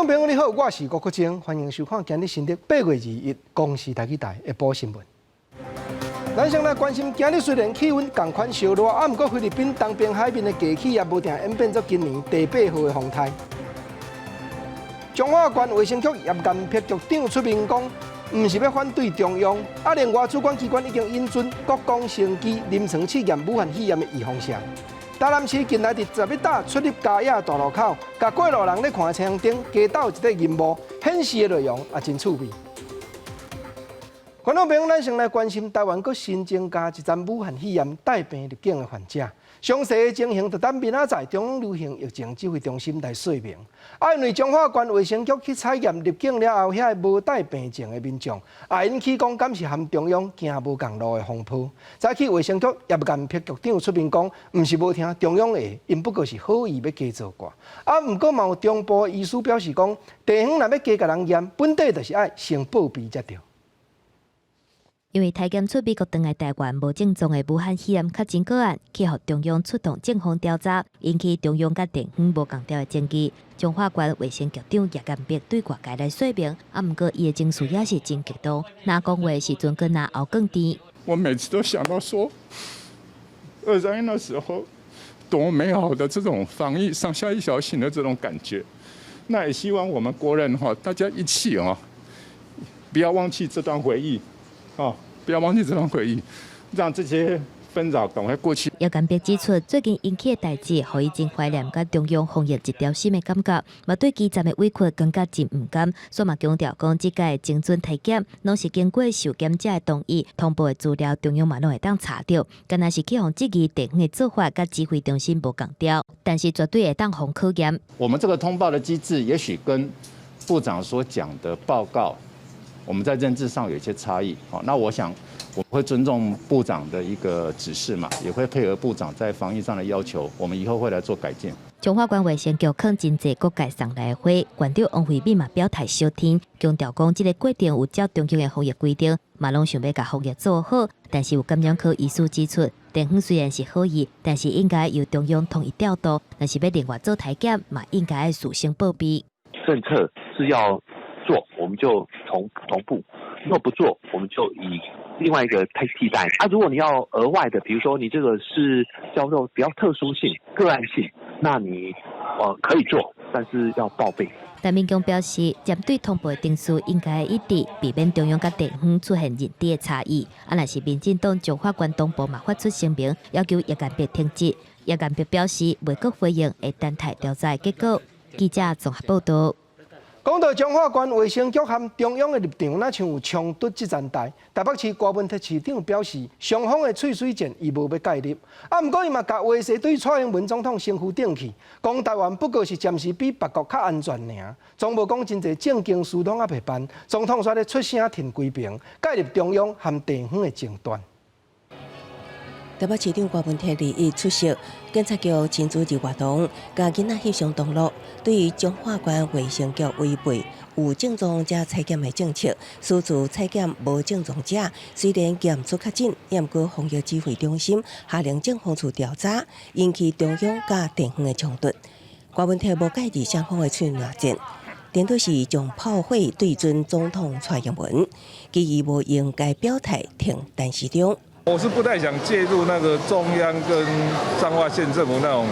众朋友你好，我是郭国正，欢迎收看今日新的8月21公视台台下晡新闻。咱先来关心，今日虽然气温同款烧热，不过菲律宾东边海面的低气压无定演变作今年第8号的风台。中华县卫生局业监局局长出面讲，唔是要反对中央，另外主管机关已经引准国光生技临床试验武汉肺炎的预防针。台南市近来伫11大出入嘉雅大路口，甲过路人咧看车顶加倒一块银幕，显示的内容也真趣味。观众朋友，咱先来关心台湾，阁新增加一站武汉肺炎带病入境的患者。详细的情形，就等明仔载中央流行疫情指挥中心来说明。因为中华县卫生局去采验入境了后，遐无带病症的民众，引起讲敢是含中央行无共路的风波。早起卫生局业监局局长出面讲，毋是无听中央的，因不过是好意要加做挂。毋过嘛有中部医师表示讲，地方若要加甲人验，本地就是爱先报备才对。因为体检出美国转来台湾无症状的武汉肺炎确诊个案，去互中央出动正方调查，引起中央甲地方无共调的争议。中华县卫生局长叶监碧对外界来说明，毋过伊的情绪也是真激动，若讲话时阵跟那后更甜。我每次都想到说，2·3·1的时候，多美好的这种防疫上下一条心的这种感觉。那也希望我们国人大家一起不要忘记这段回忆。不要忘记这段回忆，让这些纷扰赶快过去。叶监碧指出，最近引起的代志，互伊真怀念甲中央防疫一条心的感觉，嘛对基层的委屈感觉真唔甘，所以嘛强调讲，即届精准体检，拢是经过受检者的同意，通报的资料中央嘛拢会当查到。敢若是去互质疑地方的做法，甲指挥中心无共调，但是绝对会当互考验。我们这个通报的机制，也许跟部长所讲的报告，我们在认知上有一些差异。那我想我们会尊重部长的一个指示嘛，也会配合部长在防疫上的要求，我们以后会来做改进。中华县卫生局抗真济各界上来的会，县长王惠美嘛表态小天，强调讲这个过程有照中央的防疫规定，嘛拢想要把防疫做好。但是有感染科医师指出，地方虽然是好意，但是应该由中央统一调度，若是要另外做体检，嘛应该事先报备。政策是要做，我们就同步；若不做，我们就以另外一个替代。如果你要额外的，比如说你这个是叫做比较特殊性、个案性，那你可以做，但是要报备。但民众表示，针对通报的定数应该一致，避免中央甲地方出现认知的差异。若是民进党中华县东部嘛发出声明，要求叶监碧停职。叶监碧表示，未阁回应会等待调查结果。记者综合报道。讲到中华县卫生局和中央的立场，那像有冲突即站台。台北市高文特市长表示，双方的喙水战伊无要介入。不过伊嘛甲话说对蔡英文总统身负顶气，讲台湾不过是暂时比别国较安全尔，总无讲真侪正经事拢还袂办。总统煞咧出声挺规平，介入中央和地方的争端。台北市长高文特2日出席警察局亲子日活动，甲囡仔翕相同乐。对于中华县卫生局违背有症状者采检的政策，私自采检无症状者，虽然检出确诊，但过防疫指挥中心下令警方处调查，引起中央甲地方的冲突。高文特无介入双方的喙刃战，颠倒是将炮火对准总统蔡英文，基于无应该表态挺陈时中。我是不太想介入那个中央跟彰化县政府那种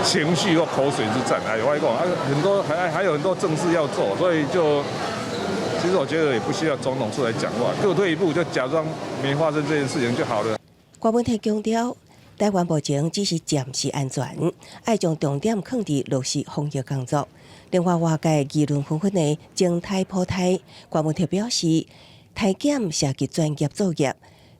情绪或口水之战。我讲很多还有很多正事要做，所以其实我觉得也不需要总统出来讲话，各退一步就假装没发生这件事情就好了。高文特强调，台湾目前只是暂时安全，要将重点放伫落实防疫工作。另外，外界议论纷纷的静态破胎，高文特表示，体检涉及专业作业。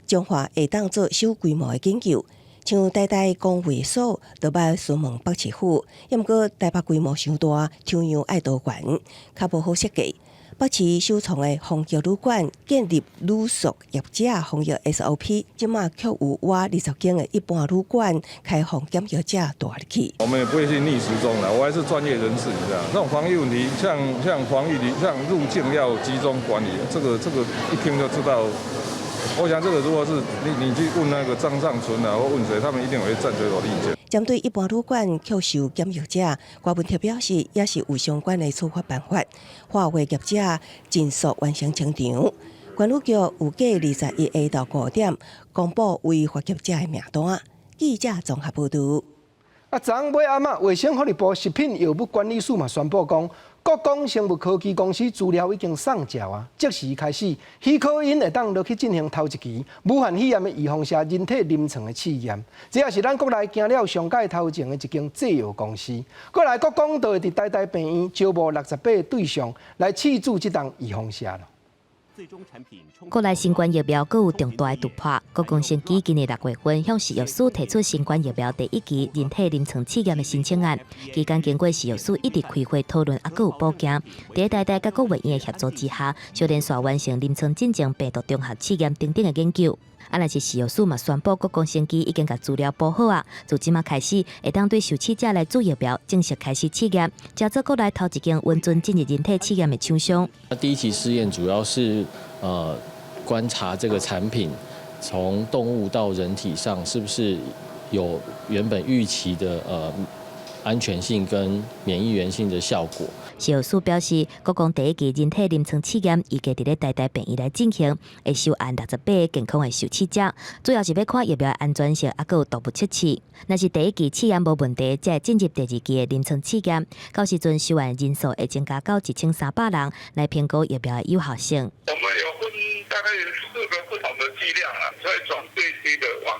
中华会当做小规模的研究，像台大公卫所都捌询问北市府，不过台北规模伤大，抽样爱多悬，较无好设计。北市首创的防疫旅馆建立旅宿业者防疫 SOP， 即马却有挖20间的一般旅馆开放检疫者大入去。我们也不会去逆时钟的，我还是专业人士，你知道，那种防疫问题，像防疫像入境要集中管理，这个一听就知道我想这个如果是你去问那个张尚存啊，或问谁，他们一定会站这种意见。针对一般旅馆扣收检疫者，郭文特表示，也是有相关的处罚办法，化为业者尽速完成清场。管理局有计21下到5点公布违法业者的名单。记者综合报道。昨尾暗啊，卫生福利部食品药物管理署嘛宣布讲，国光生物科技公司资料已经送交啊，即时开始，许可因会当落去进行头一期武汉肺炎的预防下人体临床的试验。这也是咱国内行了上届头前的一间制药公司。过来，国光就会伫台大病院招募68个对象来试注这档预防下了。国内新冠疫苗阁有重大的突破，国光生技今年6月份向食药署提出新冠疫苗第1期人体临床试验的申请案，期间经过食药署一直开会讨论，阁有报检。在台大甲国卫院的协助之下，小连续完成临床进前病毒综合试验等等的研究。但是食药署嘛宣布，国光生技已经把资料补好啊，从即马开始会当对受试者来做疫苗正式开始试验，加做国内头一间温存进入人体试验的厂商。第1期试验主要是观察这个产品从动物到人体上是不是有原本预期的安全性跟免疫原性的效果。食药署表示，国光第1期人体临床试验预计伫咧台大病院来进行，会收案68个健康的受试者，主要是要看疫苗的安全性，还有动物测试。若是第1期试验无问题，才会进入第2期的临床试验。到时阵收案人数会增加到1300人，来评估疫苗的有效性。我们有分大概4个不同的剂量啊，所以从最低的往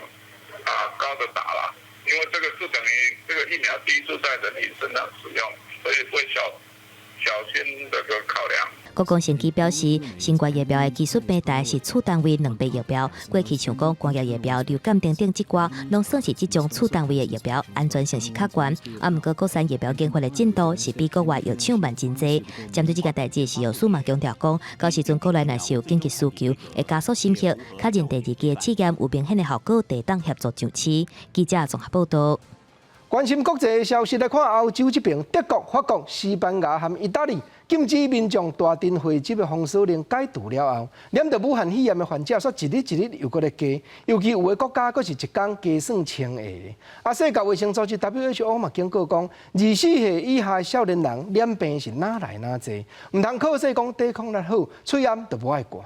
高的打啦，因为这个是等于这个疫苗第1次在人体身上使用，所以会小心这个考量。国光生技表示，新冠疫苗的技术平台是次单位2倍疫苗，过去像讲光药疫苗、流感等等这寡，拢算是这种次单位的疫苗，安全性是较悬。毋过国产疫苗研发的进度是比国外药厂慢真济。针对这个代志，食药署嘛强调讲，到时阵国内若是有紧急需求，会加速审核，确认第2期的试验有明显的效果，得当协助上市。记者综合报道。关心国际消息来看，欧洲这边，德国、法国、西班牙和意大利禁止民众大阵汇集的封锁令解除了后，染到武汉肺炎的患者却一日一日又搁咧加，尤其有的国家搁是一天加算1000个。世界卫生组织 WHO 嘛警告讲，24岁以下的少年人染病是哪来哪济，唔通靠说讲抵抗力好，嘴炎就无爱挂。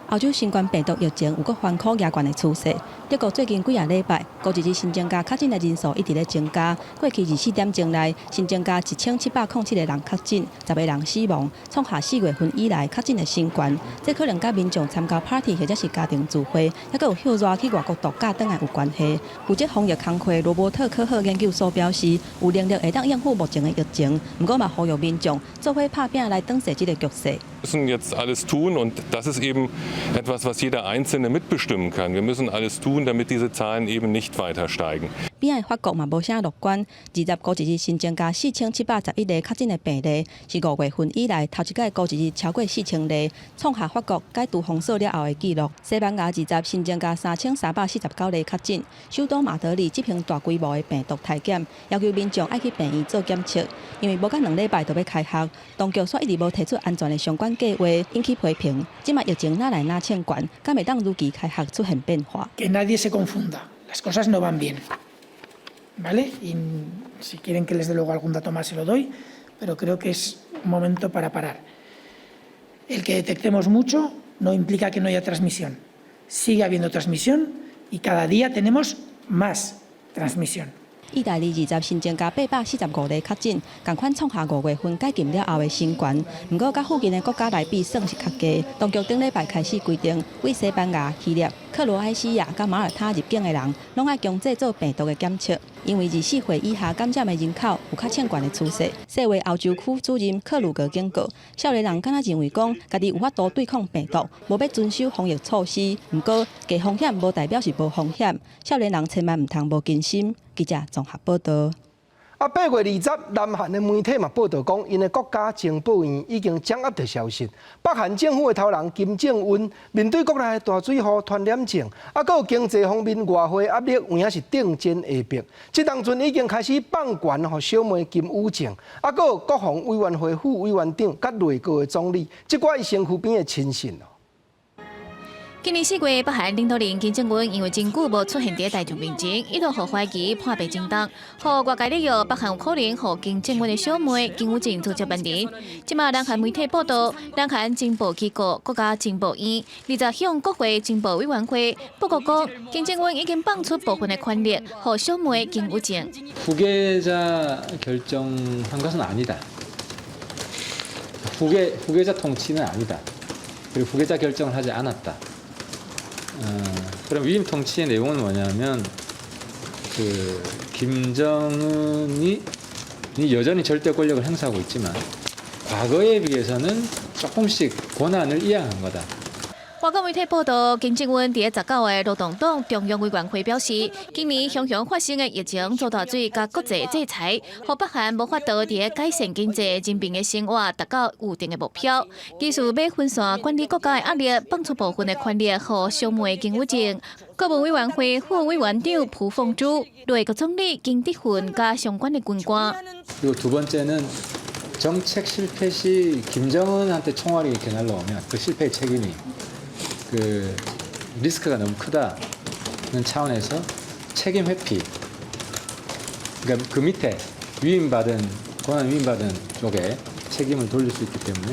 欧洲新冠病毒疫情有个反复压悬的趋势。德国最近几个礼拜，国际新增加确诊的人数一直在增加。过去24点钟内，新增加1707个人确诊，10个人死亡，创下4月份以来确诊的新高。这可能甲民众参加 party 或者是家庭聚会，还有休热去外国度假等下有关系。负责防疫工作罗伯特科赫研究所表示，有能力会当应付目前的疫情，不过嘛呼吁民众做伙拍拼来挡势这个局势。Wir müssen jetzt alles tun und das ist eben etwas, was jeder Einzelne mitbestimmen kann. Wir müssen alles tun, damit diese Zahlen eben nicht weiter steigen. 边的法国嘛无啥乐观，20国一日新增加4711个确诊的病例，是5月份以来头一届国一日超过4000例，创下法国解除封锁了后的纪录。西班牙20新增加3349例确诊，首都马德里执行大规模的病毒体检，要求民众爱去病院做检测，因为无甲2礼拜就要开学，当局却一直无提出安全的相关计划，引起批评。即马疫情哪来哪欠悬，敢会当如期开学出现变化？ Que nadie se confunda, las cosas no van bien. ¿Vale? Y si quieren que les dé luego algún dato más se lo doy, pero creo que es un momento para parar. El que detectemos mucho no implica que no haya transmisión. Sigue habiendo transmisión y cada día tenemos más transmisión. 意大利20新增加845例确诊，同款创下5月份解禁了后的新高。不过，甲附近的国家来比，算是较低。当局顶礼拜开始规定，为西班牙、希腊、克罗埃西亚、甲马耳他入境的人，拢爱强制做病毒的检测。因为24岁以下感染的人口有较欠悬的趋势。世卫欧洲区主任克鲁格警告，少年人敢若认为讲，家己有法度对抗病毒，无要遵守防疫措施。不过，低风险无代表是无风险，少年人千万唔通无谨慎。记者综合报道。8月20日，南韩的媒体嘛报道讲，因的国家情报院已经掌握到消息，北韩政府的头人金正恩面对国内的大水灾、传染症，还有经济方面外汇压力，有影是顶尖下逼。这当阵已经开始放权和小妹金宇正，还有国防委员会副委员长甲内阁的总理，这寡伊身躯边的亲信。今年4月，北韩领导人金正恩因为真久无出现在大众面前，一度互怀疑破病中毒，互外界利用北韩有可能互金正恩的小妹金宇正做接班人。即马南韩媒体报道，南韩情报机构国家情报院20向国会情报委员会报告讲，金正恩已经放出部分的权力，互小妹金宇正。 후계자 결정한 것은 아니다. 후계자 통치는 아니다. 그리고 후계자 결정을 하지 않았다. 그럼 위임 통치의 내용은 뭐냐면 그 김정은이 여전히 절대 권력을 행사하고 있지만 과거에 비해서는 조금씩 권한을 이양한 거다. 外国媒体报道，金正恩伫19日劳动党中央委员会表示，今年熊熊发生的疫情遭大水甲国际制裁，互北韩无法度伫改善经济、人民的生活达到预定的目标。技术要分散管理国家的压力，放出部分的权力予小妹金宇正。国务委员会副委员长朴凤珠、内阁总理金德훈甲相关的军官。 그리고 두 번째는 정책 실패 시 김정은한테 총알이 이렇게 날라오면 그 실패의 책임이 그 리스크가 너무 크다는 차원에서 책임 회피. 그러니까 그 밑에 권한 위임받은 쪽에 책임을 돌릴 수 있기 때문에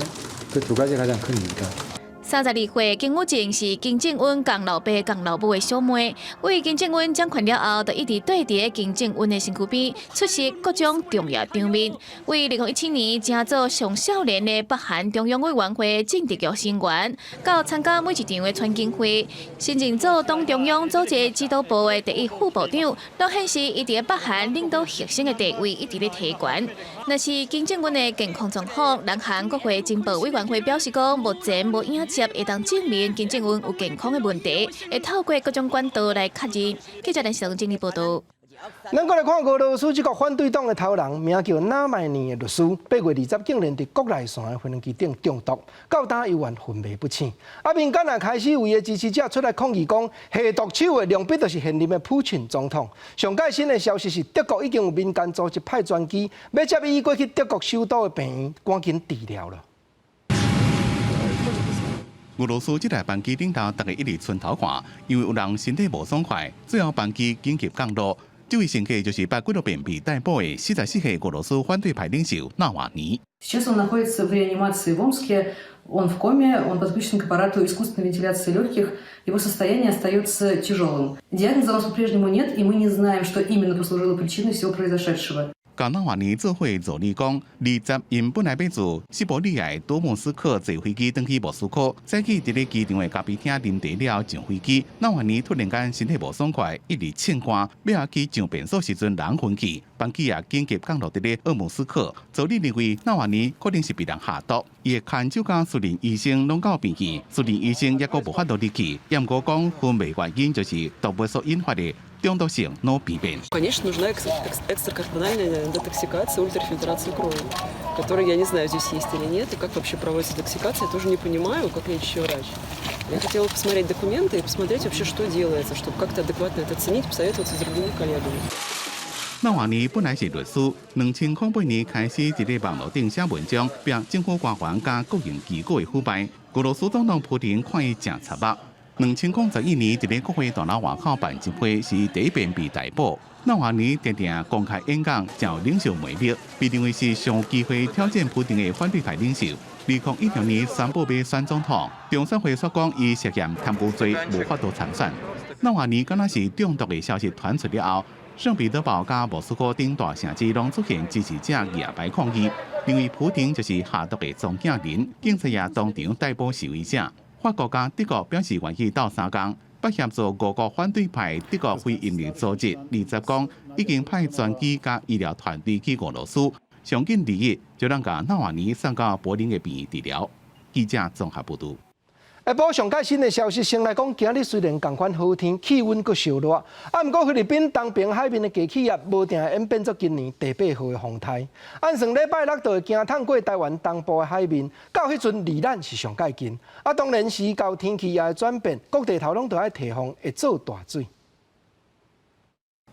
그 두 가지 가장 큰 이유다. 32岁金宇正是金正恩共老爸共老母的小妹，为金正恩掌权了后，就一直对伫金正恩的身躯边出席各种重要场面。为2017年正做上少年的北韩中央委员会政治局成员，到参加每一场的传经会，甚至做党中央组织指导部的第一副部长，都显示伊伫北韩领导核心的地位一直咧提悬。若是金正恩的健康状况，南韩国会情报委员会表示讲，目前无影接会当证明金正恩有健康的问题，会透过各种管道来确认。记者林成整理报道。 咱过来看俄罗斯这个反对党的头人，名叫纳迈尼的律师，8月20竟然伫国内线的飞机顶中毒，到今依然昏迷不醒。民间也开始为伊支持者出来抗议，讲下毒手的良笔就是现任的普京总统。上届新的消息是，德国已经有民间组织派专机，要接伊过去德国首都的病院，赶紧治疗了。 俄罗斯这台班机顶头，大家一直村头看，因为有人身体无爽快，最后班机紧急降落。这位乘客就是被几多遍被逮捕的44岁俄罗斯反对派领袖纳瓦尼。 Сейчас он находится в реанимации в Омске. Он в коме, он подключен к аппарату искусственной вентиляции легких. Его состояние остается тяжелым. Диагноза у нас по-прежнему нет, и мы не знаем, что именно послужило причиной всего произошедшего. 甲纳瓦尼做伙助理讲，20因本来要自西伯利亚多莫斯科坐飞机登去莫斯科，再去伫咧机场的咖啡厅啉茶了上飞机。纳瓦尼突然间身体无爽快，一直嗆汗，要去上便所时阵人昏去，班机也紧急降落伫咧鄂姆斯克。助理认为纳瓦尼可能是被人下毒，伊的看守甲私人医生拢到病去，私人医生也阁无法度入去。验过讲昏迷原因就是毒物所引发的。 中毒性脑病变。Конечно, нужна экстракорпоральная детоксикация, ультрафильтрация крови, которой я не знаю, здесь есть или нет, и как вообще проводится детоксикация, я тоже не понимаю, как лечащий врач. Я хотела посмотреть документы и посмотреть вообще, что делается, чтобы как-то адекватно это оценить, посоветоваться с другими коллегами. 纳瓦尼本来是律师，2008年开始伫咧网络顶写文章，并政府官员加国营机构的腐败。俄罗斯总统普京看伊正插目。 2021年，伫咧国会大楼外口办集会，是第一遍被逮捕。纳瓦尼常常公开演讲，真有领袖魅力，被认为是上有机会挑战普京的反对派领袖。2016年宣布要选总统，中选会说讲伊涉嫌贪污罪，无法度参选。纳瓦尼敢若是中毒的消息传出了后，圣彼得堡加莫斯科等大城市拢出现支持者夜排抗议，认为普京就是下毒的总囝人，警察也当场逮捕示威者。 法国甲德国表示愿意斗3天，不协助俄国反对派德国非营利组织20讲，已经派专机甲医疗团队去俄罗斯，上近2日就能甲纳瓦尼送到柏林的病院治疗。记者综合报道。下晡上届新的消息，先来讲，今日虽然同款好天，气温阁烧热，不过菲律宾东边海面的大气压无定演变作今年第8号的风台。按算礼拜6就会行探过台湾东部的海面，到迄阵离咱是上界近。当然时到天气也会转变，各地头拢都爱提防会做大水。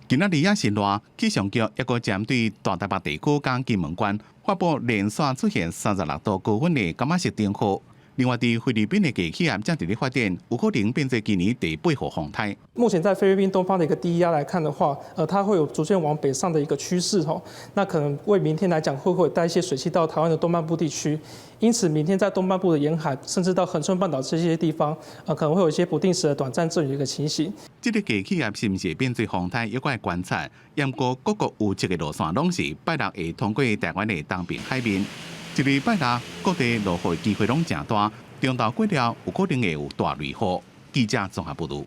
今仔日也是热，气象局也阁针对大台北地区甲金门县发布连续出现36度高温的感觉式警报。另外，伫菲律宾的大企业正伫咧发展，有可能变成今年第8号风台。目前在菲律宾东方的一个低压来看的话，它会有逐渐往北上的一个趋势哈。那可能为明天来讲，会带一些水汽到台湾的东半部地区。因此，明天在东半部的沿海，甚至到恒春半岛这些地方，可能会有一些不定时的短暂阵雨的一个情形。这个大企业是不是变做风台，有关观察。不过，各国有一个路线，拢是拜六会通过台湾的东边海面。一日拜六，各地落雨机会拢真大，中昼过了有可能会有大雷雨。记者综合报道。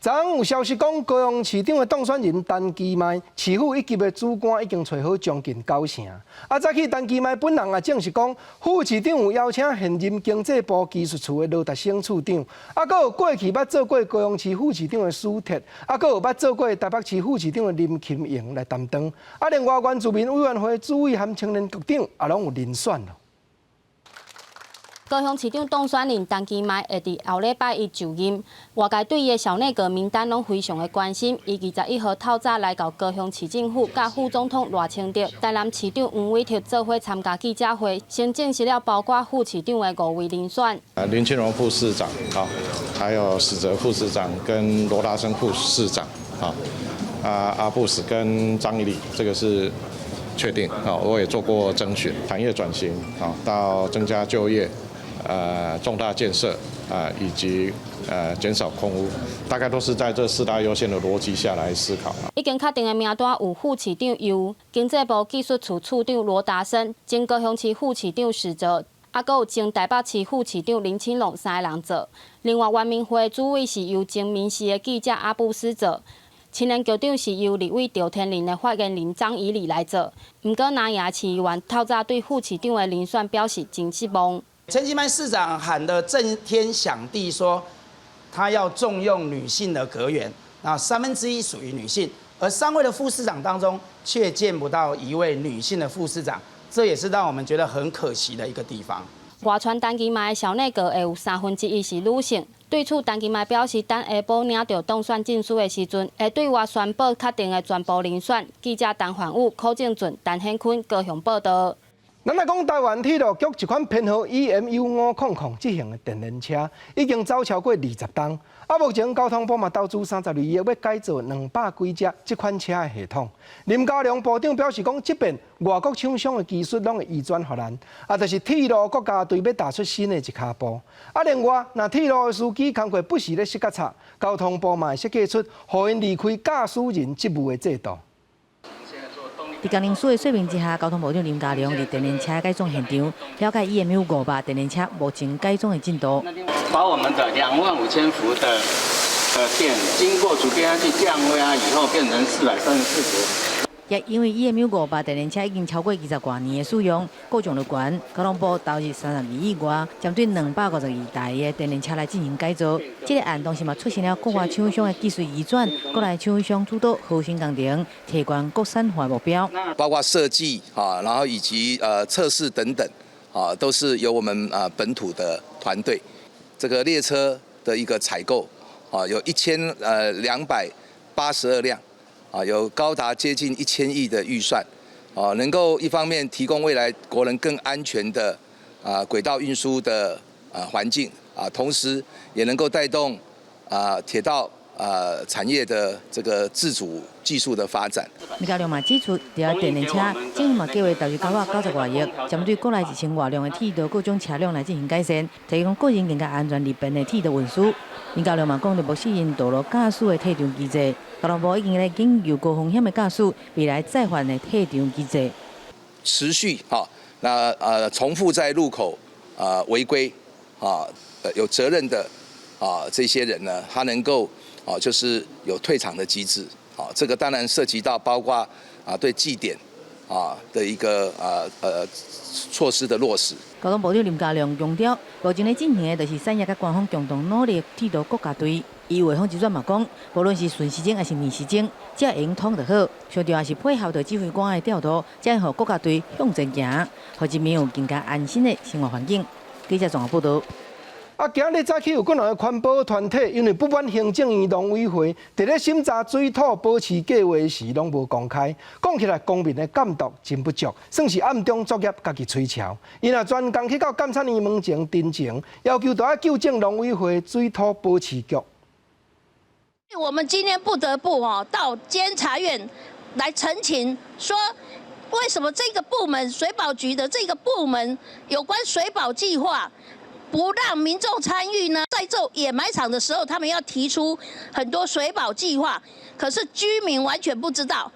昨昏有消息讲，高雄市长的当选人陈其迈，市府一级的主管已经找好将近9成。早起陈其迈本人也证实讲，副市长有邀请现任经济部技术处的罗达升处长，还有过去捌做过高雄市副市长的苏铁，还有捌做过台北市副市长的林琴莹来担当。另外原住民委员会主委和青年局长也拢有遴选了。高雄市长当选人陈其迈会伫后礼拜一就任，外界对伊的小内阁名单拢非常的关心。伊21号透早来到高雄市政府，甲副总统赖清德、台南市长黄伟哲做伙参加记者会，先证实了包括副市长的5位遴选。林清荣副市长，还有史哲副市长跟罗达生副市长，阿布斯跟张以礼，这个是确定。我也做过征询，产业转型，到增加就业。重大建设以及减少空污，大概都是在这4大优先的逻辑下来思考。已经确定的名单有副市长由经济部技术处处长罗达生、前高雄市副市长史哲，还有前台北市副市长林清龙3个人做。另外，原民会主委是由前民视的记者阿布斯做。青年局长是由立委赵天麟的发言人张以礼来做。不过，南亚市议员透早对副市长的遴选表示真失望。陈其迈市长喊得震天响地，说他要重用女性的阁员，那1/3属于女性，而3位的副市长当中却见不到1位女性的副市长，这也是让我们觉得很可惜的一个地方。外传陈其迈的小内阁会有1/3是女性。对此，陈其迈表示，等下晡领到当选证书的时阵，会对外宣布确定的全部遴选。记者陈焕武、柯正俊、陈显坤高雄报道。咱来讲，台湾铁路局一款编号 EMU500这型的电联车，已经走超过20吨。目前交通部嘛投资32亿要改造200几只这款车的系统。林佳龙部长表示讲，即便外国厂商的技术拢会移转予咱，就是铁路国家队要踏出新的一脚步。另外，若铁路的司机工课不时咧设较差，交通部嘛会设计出互因离开驾驶人职务的制度。伫江宁署的说明之下，交通部长林佳龙伫电联车改装现场了解 EMU500电联车目前改装的进度。把我们的25000伏的电经过主变压器降温以后，变成434伏。也因为 EMU500电联车已经超过20多年的使用，各种的管交通部投入32亿外，针对252台的电联车来进行改造。这个案同时嘛出现了国外厂商的技术移转，国内厂商主导核心工程，提高国产化目标。包括设计然后以及测试等等都是由我们本土的团队。这个列车的一个采购有1282辆。有高达接近1000亿的预算，能够一方面提供未来国人更安全的轨道运输的环境同时也能够带动铁道产业的这个自主技术的发展。林佳龙嘛指出，除了电联车，政府嘛计划投入990多亿，针对国内1000多辆的铁道各种车辆来进行改善，提供个人更加安全利便的铁道运输。林佳龙嘛讲到，目试验道路驾驶的退场机制。交通部已经在研究高风险的驾驶未来再犯的退场机制，持续重复在路口违规有责任的这些人呢，他能够就是有退场的机制这个当然涉及到包括对记点的一个措施的落实。交通部长林佳龙强调，目前咧进行的就是产业甲官方共同努力铁道国家队。伊话方一转嘛讲，无论是顺时钟还是逆时钟，只要用通就好。上重要是配合着指挥官的调度，才会让国家队向前行，让人民有更加安心的生活环境。记者综合报道。今日早起有几两个环保团体，因为不满行政院农委会伫咧审查水土保持计划时拢无公开，讲起来公民的监督真不足，算是暗中作业家己吹潮。因也专工去到监察院门前陈情，要求要纠正农委会水土保持局。我们今天不得不到监察院来陈情说。 为什么这个部门水保局的这个部门有关水保计划不让民众参与呢？在做掩埋场的时候，他们要提出很多水保计划，可是居民完全不知道。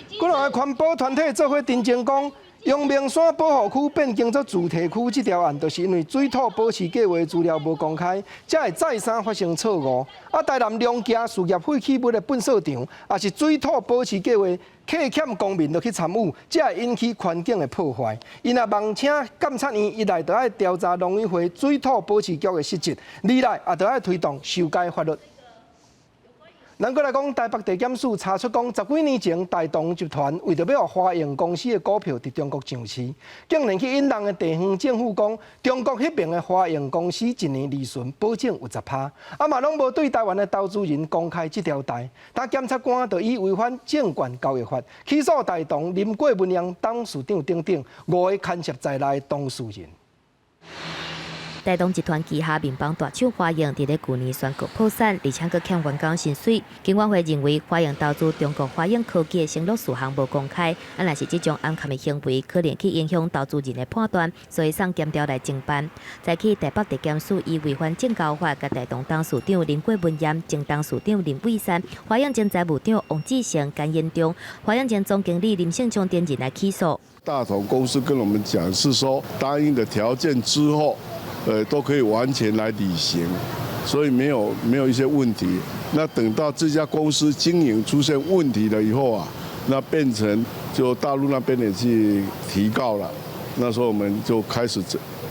几两个环保团体做伙陈情讲，阳明山保护区变更做主题区这条案，就是因为水土保持计划资料无公开，才会再三发生错误。台南两家事业废弃物的粪扫场，也是水土保持计划。 客欠公民就去参与，才会引起环境的破坏。因也望请监察院一来，就要调查农委会水土保持局的失职；二来也就要推动修改法律。咱过来讲，台北地检署查出讲，10几年前大同集团为着要互华永公司的股票伫中国上市，竟然去引导的地方政府讲，中国迄边的华永公司一年利润保证有10%，嘛拢无对台湾的投资人公开这条代。但检察官就以违反证券交易法起诉大同林过文阳董事长等5个牵涉在内的当事人。 大同集团旗下民邦大厂华永，伫咧去年宣告破产，而且佫欠员工薪水。监管会认为华永投资中国华永科技的承诺事项无公开，若是这种暗藏的行为，可能去影响投资人的判断，所以送检调来侦办。再去台北地检署以违反证交法，甲大同董事长林过文彦、前董事长林伟山、华永前财务长王志成、甘延中、华永前总经理林胜昌等人来起诉。大同公司跟我们讲是说，答应的条件之后。 都可以完全来履行，所以没有一些问题。那等到这家公司经营出现问题了以后啊，那变成就大陆那边也去提告了。那时候我们就开始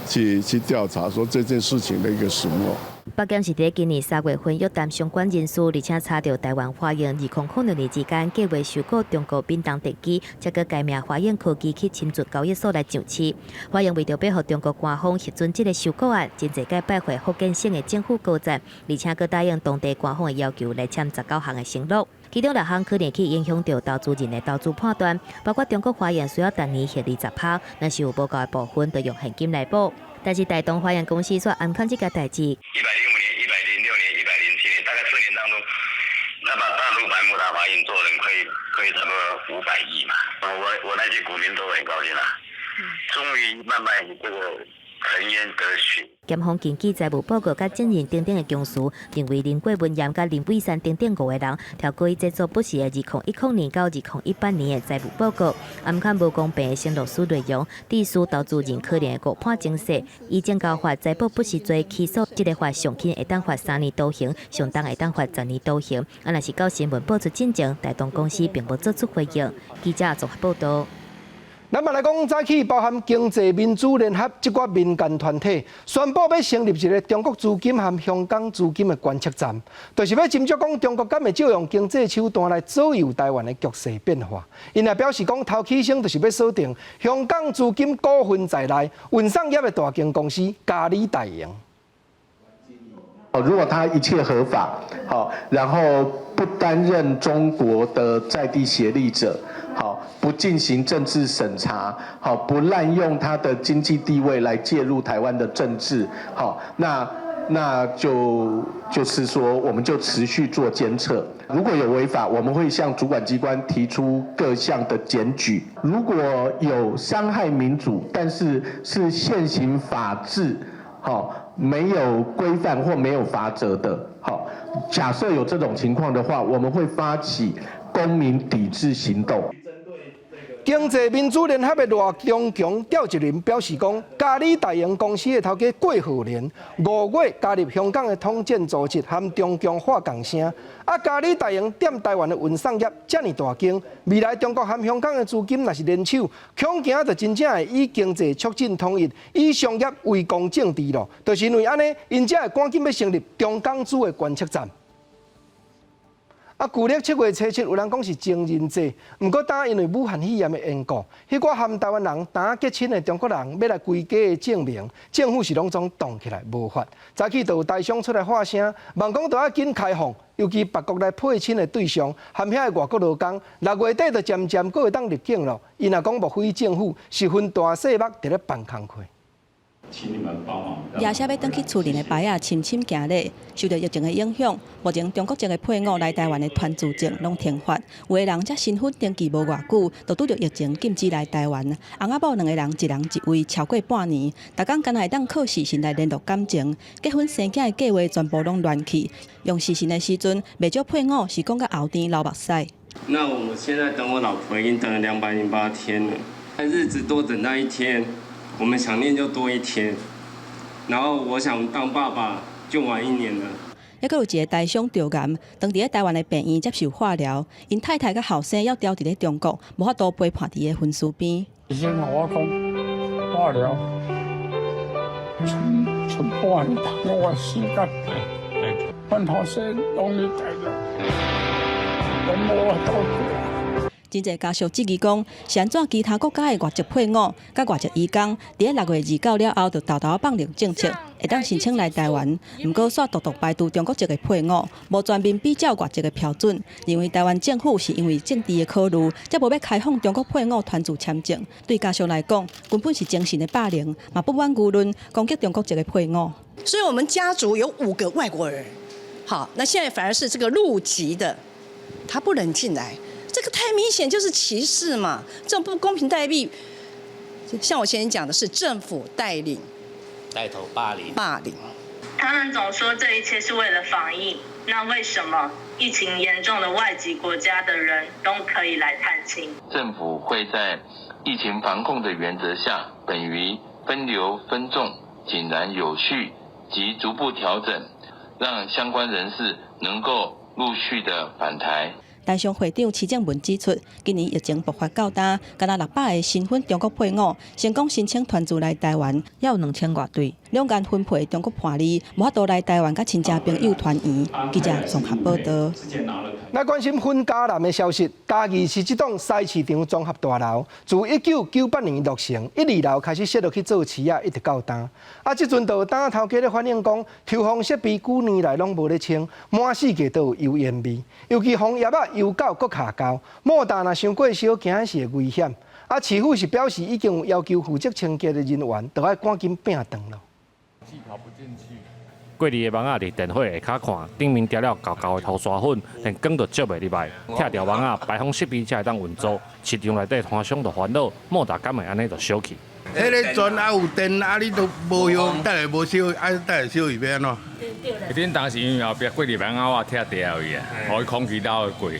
去调查，说这件事情的一个始末。 北检是伫今年3月份约谈相关人士，而且查到台湾华永2006年之间计划收购中国闽东地区，才个改名华永科技去侵入交易所来上市。华永为着要互中国官方核准这个收购案，真侪届拜会福建省的政府高层，而且佫答应当地官方的要求来签19项的承诺。 其中6项可能去影响到投资人的投资判断，包括中国华永需要逐年获利10%，若是有报告的部分，就用现金来补。但是大同华永公司却暗藏这个代志。 105年、106年、107年，大概4年当中，那把大陆百慕达华永做人可以差不多500亿嘛。我那些股民都很高兴啦，终于慢慢这个沉冤得雪。 检方根据财务报告甲证人等等的供述，认为林过文彦、甲林伟山等5个人超过制作不实的2010年到2018年的财务报告，暗藏无公平的承诺书内容，致使投资人可能误判情势。以证交法财报不实罪起诉，这个法上轻会当罚3年徒刑，上重会当罚10年徒刑。若是到新闻爆出进程，大同公司并无作出回应。记者综合报道。 咱们来讲，早起包含经济民主联合这个民间团体宣布要成立一个中国资金和香港资金的观测站，就是要斟酌讲中国敢会借用经济手段来左右台湾的局势变化。因也表示讲，头起先就是要锁定香港资金股份在内运送业的大型公司嘉里大营。 如果他一切合法，好，然后不担任中国的在地协力者，好，不进行政治审查，好，不滥用他的经济地位来介入台湾的政治，好，那就是说，我们就持续做监测，如果有违法，我们会向主管机关提出各项的检举。如果有伤害民主，但是现行法治。 好，没有规范或没有罚则的，好，假设有这种情况的话，我们会发起公民抵制行动。经济民主联合的罗中强调一人表示讲，嘉里大营公司的头家郭浩年5月加入香港的统建组织，和中共化共生。嘉里大营踮台湾的运送业这么大间，未来中国和香港的资金若是联手，恐惊就真正会以经济促进统一，以商业为公正治咯。就是因为安尼，因才会赶紧要成立中港资的观测站。旧历7月初7，有人讲是情人节，不过当因为武汉肺炎的缘故，迄寡含台湾人当结亲的中国人要来归家的证明，政府是拢总挡起来无法。早起就有台商出来发声，望讲要紧开放，尤其别国来配亲的对象，含遐的外国劳工，6月底就渐渐搁会当入境咯。伊若讲莫非政府是分大细目伫咧办工课。 请你们帮忙。夜车要登去厝里的牌啊，深深行礼。受到疫情的影响，目前中国籍的配偶来台湾的团注证拢停发，有的人才身份登记无偌久，就拄着疫情禁止来台湾。翁仔某2个人，一人一位，超过半年，逐工干会当考试，先来联络感情，结婚生囝的计划全部拢乱去。用时辰的时阵，袂少配偶是讲到后天流目屎。那我们现在等我老婆已经等了208天了，日子多等待1天。 我们想念就多1天，然后我想当爸爸就晚1年了。还佫有一个台商着癌，当伫咧台湾的病院接受化疗，因太太甲后生要调伫咧中国，无法度陪伴伫个婚事边。医生同我讲化疗，出半年，我时間，分後生當你大咗，咁我都。 真濟家屬質疑講，是安怎其他國家的外籍配偶、甲外籍移工，伫咧6月29了後，就偷偷放入政策，會當申請來台灣。毋過煞獨排除中國籍的配偶，無全面比較外籍的標準，認為台灣政府是因為政治的考慮，才無要開放中國配偶團注簽證。對家屬來講，根本是精神的霸凌，嘛不滿輿論攻擊中國籍的配偶。所以我們家族有5個外國人，好，那現在反而是這個入籍的，他不能進來。 這個太明顯就是歧視嘛！這種不公平待遇，像我先前講的是政府帶頭霸凌。他們總說這一切是為了防疫，那為什麼疫情嚴重的外籍國家的人都可以來探親？政府會在疫情防控的原則下，本於分流分眾、井然有序及逐步調整，讓相關人士能夠陸續的返台。 台商會長徐正文指出，今年疫情爆發較大，敢若600個身份中國配偶成功申請團注來台灣，也有2000多對兩岸分配中國伴侶，無法度來台灣甲親戚朋友團圓。記者綜合報道。來關心粉嘉南的消息，嘉義是這棟西市場綜合大樓，自1998年落成，1、2樓開始設落去做市啊，一直到今。這陣就當頭家咧反映講，抽風設備9年來攏無咧清，滿世界都有油煙味，尤其風葉啊。 油到搁下高，莫大若傷過燒，驚是會危險。市府是表示已經有要求負責清潔的人員，就要趕緊摒斷咯。過年的網仔佇電火下骹看，頂面貼了厚厚的塗沙粉，連光都照袂入來。拆掉網仔，排風設備才會當運作。市場內底攤商就煩惱，莫大敢會安尼就燒去。迄個磚啊有電啊，你都無用，等下無燒，等下燒伊要安怎？一定當時因為後壁過年網仔我拆掉伊啊，互伊空氣流會過。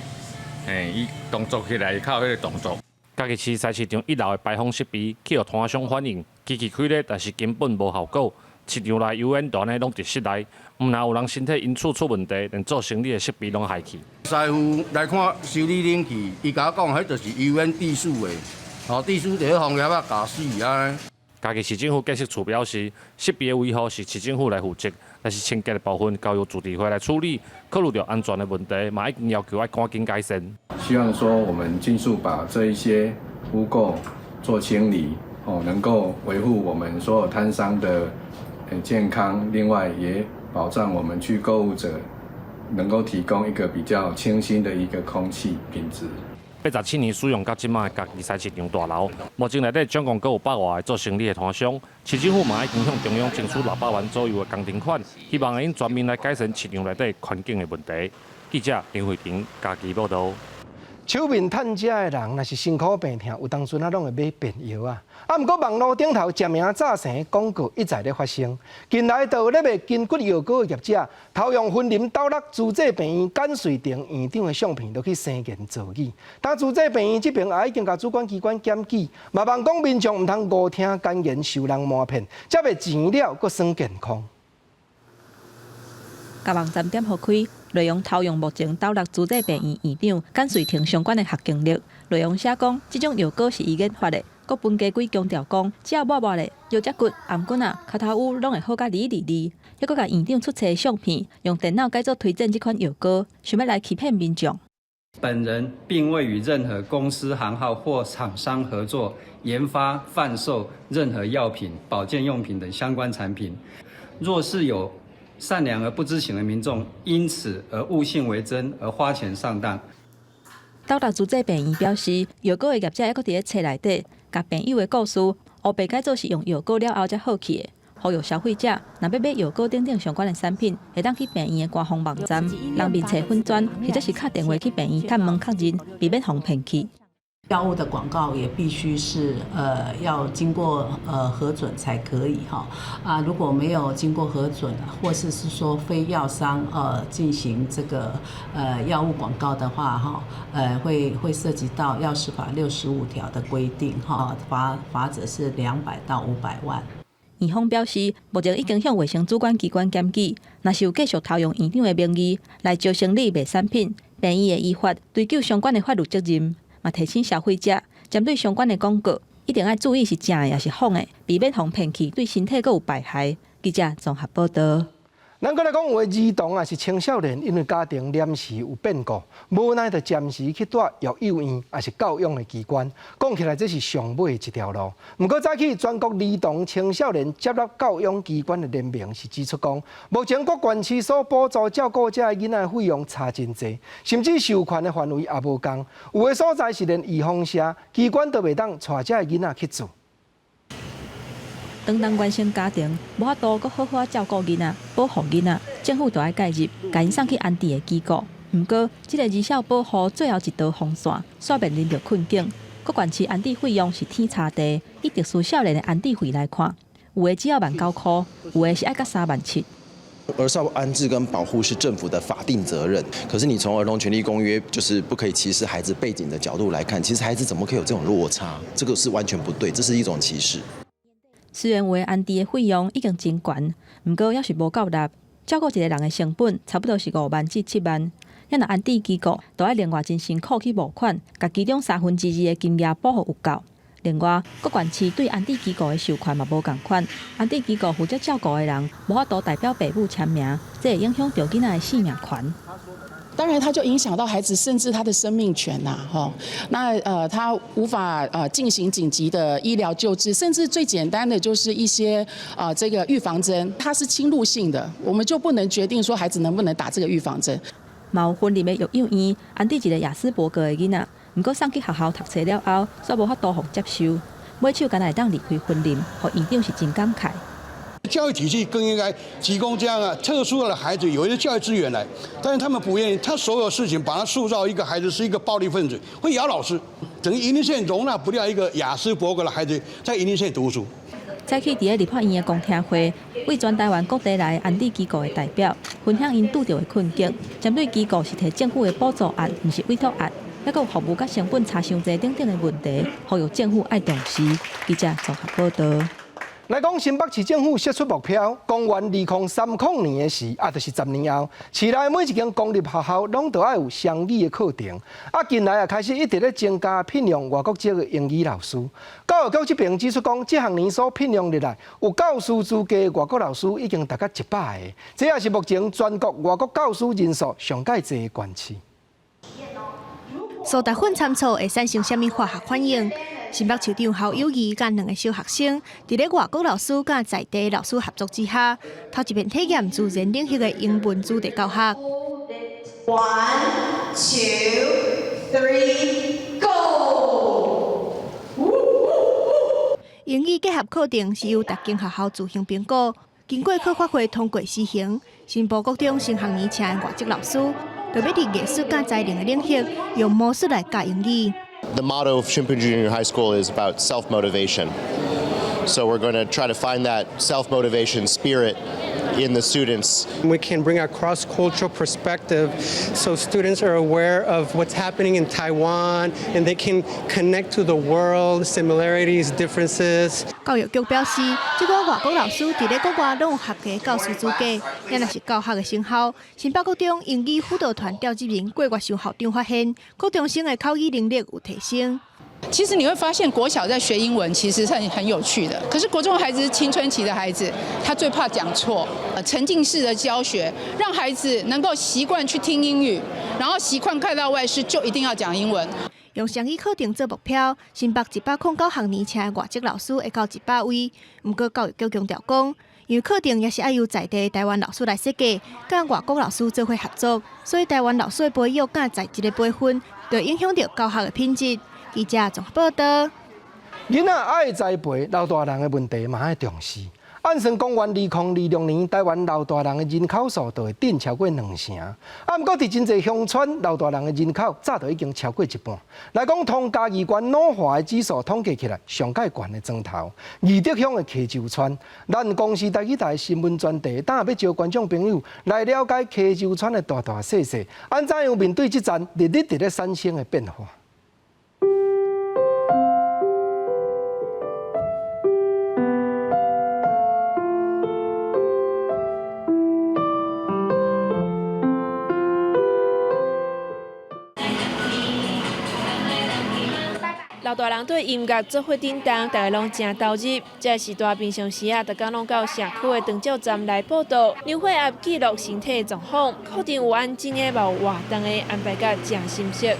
伊動作起來，靠迄個動作。嘉義市西市場1樓的排風設備，去互攤商反映，機器開咧，但是根本無效果。市場內油煙大呢，攏佇室內，毋但有人身體因此出問題，連做生理的設備攏害去。師傅來看修理冷氣，伊甲我講，迄就是油煙地數的，哦，地數喺行業啊搞死啊。嘉義市政府解釋處表示，設備的維護是市政府來負責，但是清潔的部分交由主治會來處理。考慮到安全的問題，嘛已經要求要趕緊改善。希望說我們盡速把這一些污垢做清理，能夠維護我們所有攤商的健康，另外也保障我們去購物者能夠提供一個比較清新的一個空氣品質。87年使用到即賣嘉義西市場大樓，目前內底總共各有100外個做生理的攤商，市政府嘛已經向中央爭取600萬左右的工程款，希望會用全面來改善市場內底環境的問題。記者林慧婷，嘉義報道。手面趁食的人，若是身躯病痛，有當陣啊，攏會買便藥啊。毋過網絡頂頭食名炸成廣告一再咧發生。近來就有咧賣筋骨藥膏的業者，偷用雲林斗六自濟病院簡瑞亭院長的相片，落去生言造語。但自濟病院這邊也已經甲主管機關檢舉，嘛望講民眾毋通誤聽奸言受人瞞騙，才袂錢了，佫算健康。甲網站點開開，內容偷用目前斗六自濟病院院長簡瑞亭相關的學經歷。內容寫講，這種藥膏是伊研發的。佮分家几强调讲，只要抹的腰脊骨、颔骨啊、脚头乌拢会好甲哩。还佮甲院长出册相片，用电脑改作推荐这款药膏，想要来欺骗民众。本人并未与任何公司行号或厂商合作研发、贩售任何药品、保健用品等相关产品。若是有善良而不知情的民众因此而误信为真而花钱上当，斗大主治病院表示，药膏的业者还佫伫咧册内底，甲朋友的故事黑白改作是用药膏了后才好去的。呼吁消费者，若要买药膏等等相关的产品，会当去病院的官方网站、人面查粉砖，或者是打电话去病院探问确认，避免互骗去。药物的广告也必须是要经过核准才可以哈如果没有经过核准，或是说非药商进行这个药物广告的话会涉及到药事法65条的规定罚则是200到500万。院方表示，目前已经向卫生主管机关检举，若是有继续偷用院长的名义来招生理卖产品，病院会依法追究相关的法律责任。嘛提醒消费者，针对相关的广告，一定要注意是正的还是仿的，避免互骗去，对身体佫有败害。记者综合报道。咱搁来讲，有的儿童也是青少年，因为家庭临时有变故，无奈就暂时去住育幼院，也是教养的机关。讲起来，这是上尾一条路。不过早起全国儿童青少年接纳教养机关的联名是指出讲，目前各县市所补助照顾者的囡仔费用差真济，甚至授权的范围也无共。有的所在是连预防社机关都袂当带这囡仔去住。当原生家庭无法度，好好照顾囡仔、保护囡仔，政府就要介入，甲因送去安置的机构。不过，这个儿少保护最后一道防线，煞面临着困境。各县市安置费用是天差地，以特殊少年的安置费来看，有的只要19000块，有的是爱到37000。儿少安置跟保护是政府的法定责任，可是你从儿童权利公约就是不可以歧视孩子背景的角度来看，其实孩子怎么可以有这种落差？这个是完全不对，这是一种歧视。虽然有的安置的费用已经真悬，不过要是无够力，照顾一个人的成本差不多是5万至7万。要若安置机构，就要另外真辛苦去募款，甲其中2分之2的金额保护有够。另外，各县市对安置机构的授权嘛无共款，安置机构负责照顾的人无法度代表父母签名，这会影响到囡仔的性命权。当然，它就影响到孩子，甚至他的生命权呐，那他无法进行紧急的医疗救治，甚至最简单的就是一些这个预防针，它是侵入性的，我们就不能决定说孩子能不能打这个预防针。嘛有分入的育幼院安置一个亚斯伯格的囡仔，不过送去学校读册了后，煞无法度互接收，买手敢会当离开婚姻，互院长是真感慨。教育体系更应该提供这样特殊的孩子有一些教育资源来，但是他们不愿意，他所有事情把他塑造一个孩子是一个暴力分子，会咬老师，整个云林县容纳不了一个亚斯伯格的孩子在云林县读书。早起伫咧立法院的公听会，为全台湾各地来安置机构的代表分享因拄到的困境，针对机构是摕政府的补助案，毋是委托案，还有服务甲成本差伤济等等的问题，呼吁政府爱重视。记者综合报道。来讲，新北市政府设出目标，公元2030年的时，就是10年后，市内每一间公立学校拢都要有双语的课程。近来开始一直咧增加聘用外国籍的英语老师。教育局这边指出讲，这学年所聘用入来有教师资格的外国老师已经达到100个，这也是目前全国外国教师人数上介济的县市。苏打粉参数会产生什么化学反应？新北市长侯友宜甲2个小学生，伫咧外国老师甲在地老师合作之下，头一遍体验自然领域的英文主题教学。1, 2, 3, go！ 英语结合课程是由各间学校自行评估，经过考发会通过施行。新埔国中新学年请的外籍老师，就要伫艺术甲才能的领域用魔术来教英语。The motto of Shrimpoon Junior High School is about self-motivation. So we're going to try to find that self-motivation spirit in the students. We can bring a cross-cultural perspective so students are aware of what's happening in Taiwan and they can connect to the world, similarities, differences. 教育局表示，这个外国老师伫咧国外拢有合格教师资格，也若是教学的成效。新北国中英语辅导团召集人郭月秀校长发现，国中生的口语能力有提升。其实你会发现，国小在学英文其实是很有趣的。可是国中的孩子是青春期的孩子，他最怕讲错。沉浸式的教学，让孩子能够习惯去听英语，然后习惯看到外师就一定要讲英文。用双语课程做目标，新北109学年请的外籍老师会到100位。不过教育局强调讲，因为课程也是要由在地台湾老师来设计，跟外国老师做伙合作，所以台湾老师的培育跟在地的培训，就影响到教学的品质。记者综合报道。囡仔爱栽培，老大人的问题嘛爱重视。按算公元2026年，台湾老大人的人口数就会顶超过2成。不过，伫真侪乡村，老大人的人口早就已经超过一半。来讲，同嘉义县老化的指数统计起来，上界悬的庄头，义德乡的溪洲村。咱公司台新闻专题，等下要招观众朋友来了解溪洲村的大大小小，安怎样面对这站日日伫咧产生的变化。老大人对音乐做伙叮当，大家拢真投入。这时段平常时大家拢到社区的长照站来报道，牛会也记录身体状况，确定有安真诶无活动的安排甲正心息。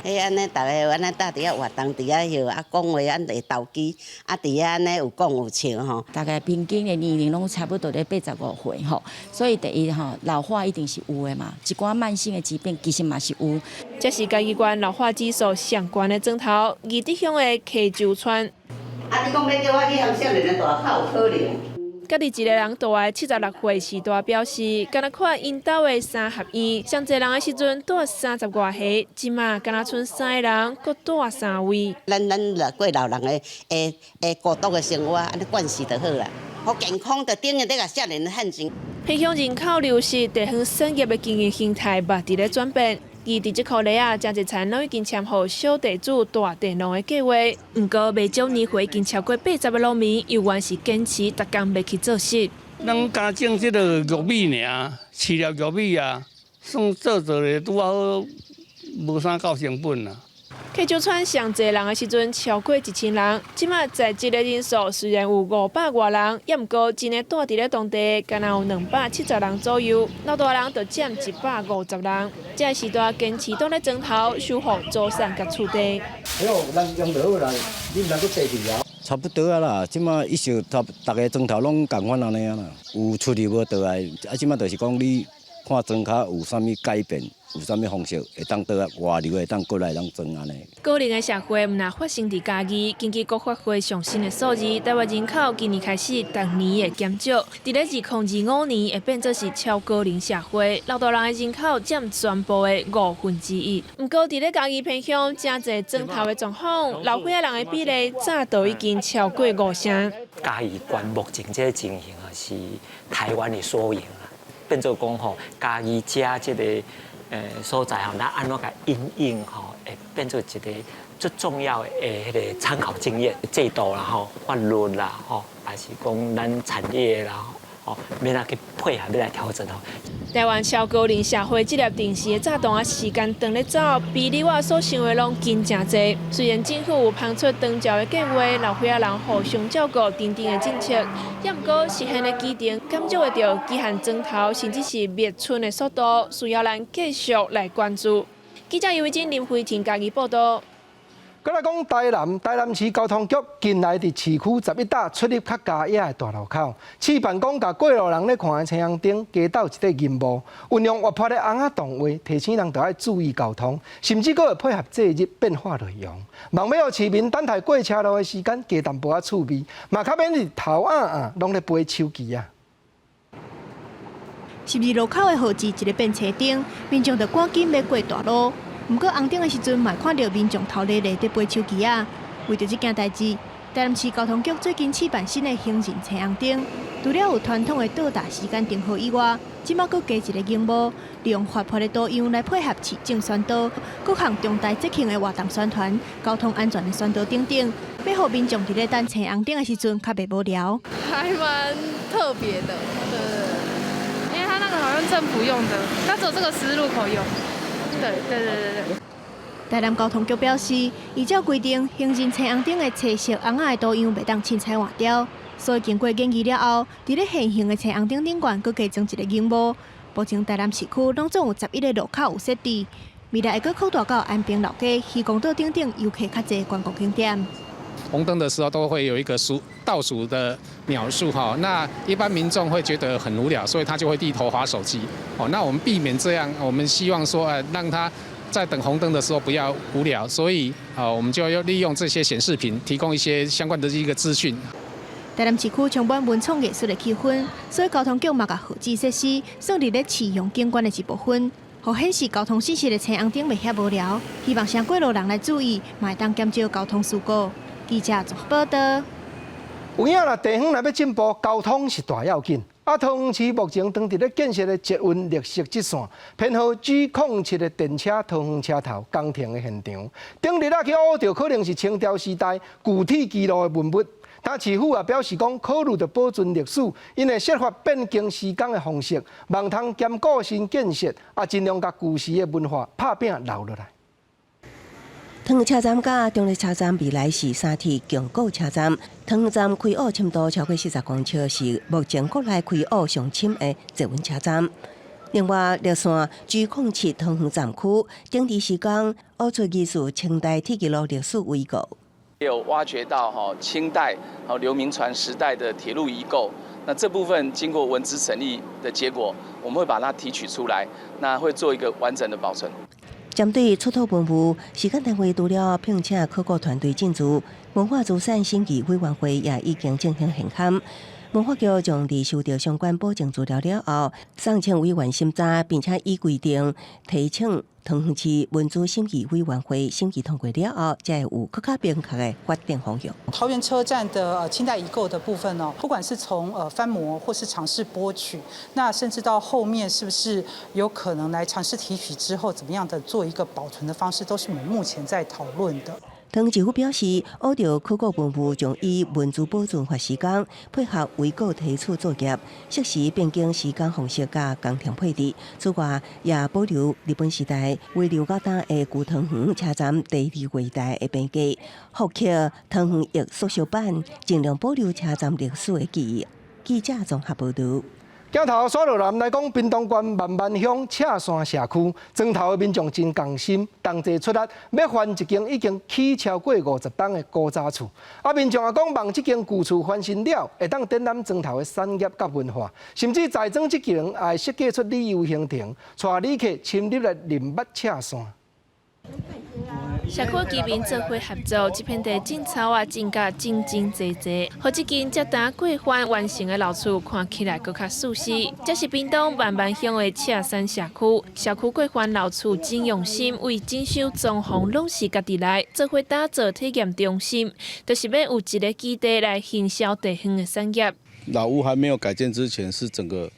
安尼，大家安尼搭伫遐活动，伫遐休啊讲话，安会投机，啊伫遐安尼有讲有笑吼。大概平均的年龄拢差不多咧85岁吼，所以第一吼老化一定是有的嘛，一寡慢性的疾病其实嘛是有。这是嘉义县老化指数上悬的庄头，义德乡的溪洲村。啊，你讲要叫我去向少年的大较有可能。家己一个人住的76岁时大表示，敢若看因兜的三合院，上侪人的时阵住30外岁，即马敢若剩3个人，搁住3位。咱过老人的孤独的生活，安尼惯势就好啦。好健康，就等于咧个少年的汉情。偏向人口流失，地方产业的经营形态嘛伫咧转变。而伫即块日啊，真侪田拢已经签好小地主大地农的计划。不过，未少年岁已经超过80的农民，依然是坚持逐工要去做事。咱家种即个玉米尔，饲料玉米啊，算做咧拄好，无啥够成本啦。溪洲村上侪人的时阵超过1000人，即马在职的人数虽然有500外人，也毋过真的住伫咧当地，敢若有270人左右，老大人就占150人。这时段坚持倒咧庄头修复祖产甲厝地。咱用落来，你毋通搁坐去啊？差不多啊啦，即马一宿大家庄头拢共款安尼啊啦，有出入无倒来，啊即马就是讲你看庄脚有啥物改变。有啥物方式会当倒外流会当过来当装安尼？高龄的社会毋但发生伫嘉义，根据国发会上新的数字，台湾人口今年开始逐年的减少，伫咧2025年会变做是超高龄社会，老大人的人口占全部的1/5。不过伫咧嘉义偏乡真侪庄头的状况，老岁仔人的比例早都已经超过5成。嘉义县目前这个情形啊，是台湾的缩影啊，变做讲吼嘉义遮这个。所在吼，咱安怎甲因应吼，会变做一个最重要的迄个参考经验制度啦吼，法律啦吼，还是讲咱产业啦吼，免啊去配合要来调整吼。台湾超高龄社会这粒电视的炸弹啊，时间长咧走，比你我所想的拢紧真济。虽然政府有放出长照的计划，老岁仔人互相照顾等等的政策，也毋过实现的基点感受会到极限庄头，甚至是灭村的速度，需要咱继续来关注。记者尤伟珍、林慧婷嘉义报道。再来讲台南市交通局近来伫市区11搭出入较加野的大路口，市办讲甲过路人咧看的车厢顶加斗一块银幕，运用活泼的红仔动画，提醒人要注意交通，甚至佫会配合节日变化内容。望要让市民等待过车路的时间加淡薄仔趣味，嘛较免日头拢咧飞手机啊。12路口的号志一个变车顶，民众就赶紧要过大路。不过红灯的时阵，嘛看到民众头咧咧在飞手机啊。为着这件代志，台南市交通局最近试办新的行人车红灯，除了有传统的到达时间定号以外，即马佫加一个荧幕，利用活泼的图样来配合市政宣导，各项重大节庆的活动宣传、交通安全的宣导等等，要让民众伫咧等车红灯的时阵较袂无聊。还蛮特别的，对，因为它那个好像政府用的，它只有这个十字路口用。对。台南交通局表示，依照规定，行人车红顶的车色红仔的图样袂当凊彩换掉，所以经过研究了后，伫咧现行的车红顶顶悬佫加装一个荧幕。目前台南市区拢总有11个路口有设置，未来会佫扩大到安平老街、渔光岛等游客较侪观光景点。红灯的时候都会有一个倒数的秒数哈，那一般民众会觉得很无聊，所以他就会低头滑手机。哦，那我们避免这样，我们希望说让他在等红灯的时候不要无聊，所以我们就要利用这些显示屏，提供一些相关的一个资讯。台南市区充满文创艺术的气氛，所以交通局嘛甲号志设施算伫咧市容景观的一部分，互显示交通信息的车红顶袂遐无聊。希望向过路人来注意，嘛会当减少交通事故。记者综合报道。有影啦，地方若要进步，交通是大要紧。桃园市目前正伫咧建设的捷运绿色支线，偏好G07的电车桃园车头工程的现场，顶日去挖到可能是清朝时代具体记录的文物。但市府也表示讲，考虑到保存历史，因会设法变更时间的方式，望通兼顾新建设，尽量甲旧时的文化拍拼留落来。桃园车站甲中立车站未来是三铁共构车站，桃园站开挖深度超过40公尺，是目前国内开挖上深的捷运车站。另外，绿线G07桃园站区整地时间挖出艺术清代铁轨路历史遗构。也有挖掘到清代刘铭传时代的铁路遗构，那这部分经过文资审议的结果，我们会把它提取出来，那会做一个完整的保存。针对出土文物，时间单位除了聘请考古团队进驻，文化资产审议委员会也已经进行现勘。文化局将伫收到相关保证资料了后，送请委员审查，并且依规定提请桃园市文资审议委员会审议通过了后，才会有更加明确的发展方向。桃园车站的清代遗构的部分不管是从翻模或是尝试剥取，那甚至到后面是不是有可能来尝试提取之后，怎么样的做一个保存的方式，都是我们目前在讨论的。桃园市府表示，挖到考古文物将以文字保存法时间配合围构提取作业，适时变更时间方式甲工程配置。此外，也保留日本时代遗留较大的旧桃园车站第2月台的边界，复刻桃园液缩小版，尽量保留车站历史的记忆。记者综合报道。镜头刷落南来讲，屏东县万万乡赤山社区，庄头的民众真共心，同齐出力要翻一间已经起超过50栋的古早厝。民众也讲，望这间旧厝翻新了，会当展览庄头的产业甲文化，甚至再装这间也设计出旅游行程，带旅客深入来林捌赤山。社区居民做伙合作，这片地种草种甲真济，互这间才打过番完成的老厝看起来更较舒适。这是屏东万万乡的赤山社区，社区过番老厝真用心，为整修装潢拢是家己来，做伙打造体验中心，就是要有一个基地来行销地方的产业。老屋还没有改建之前，是整个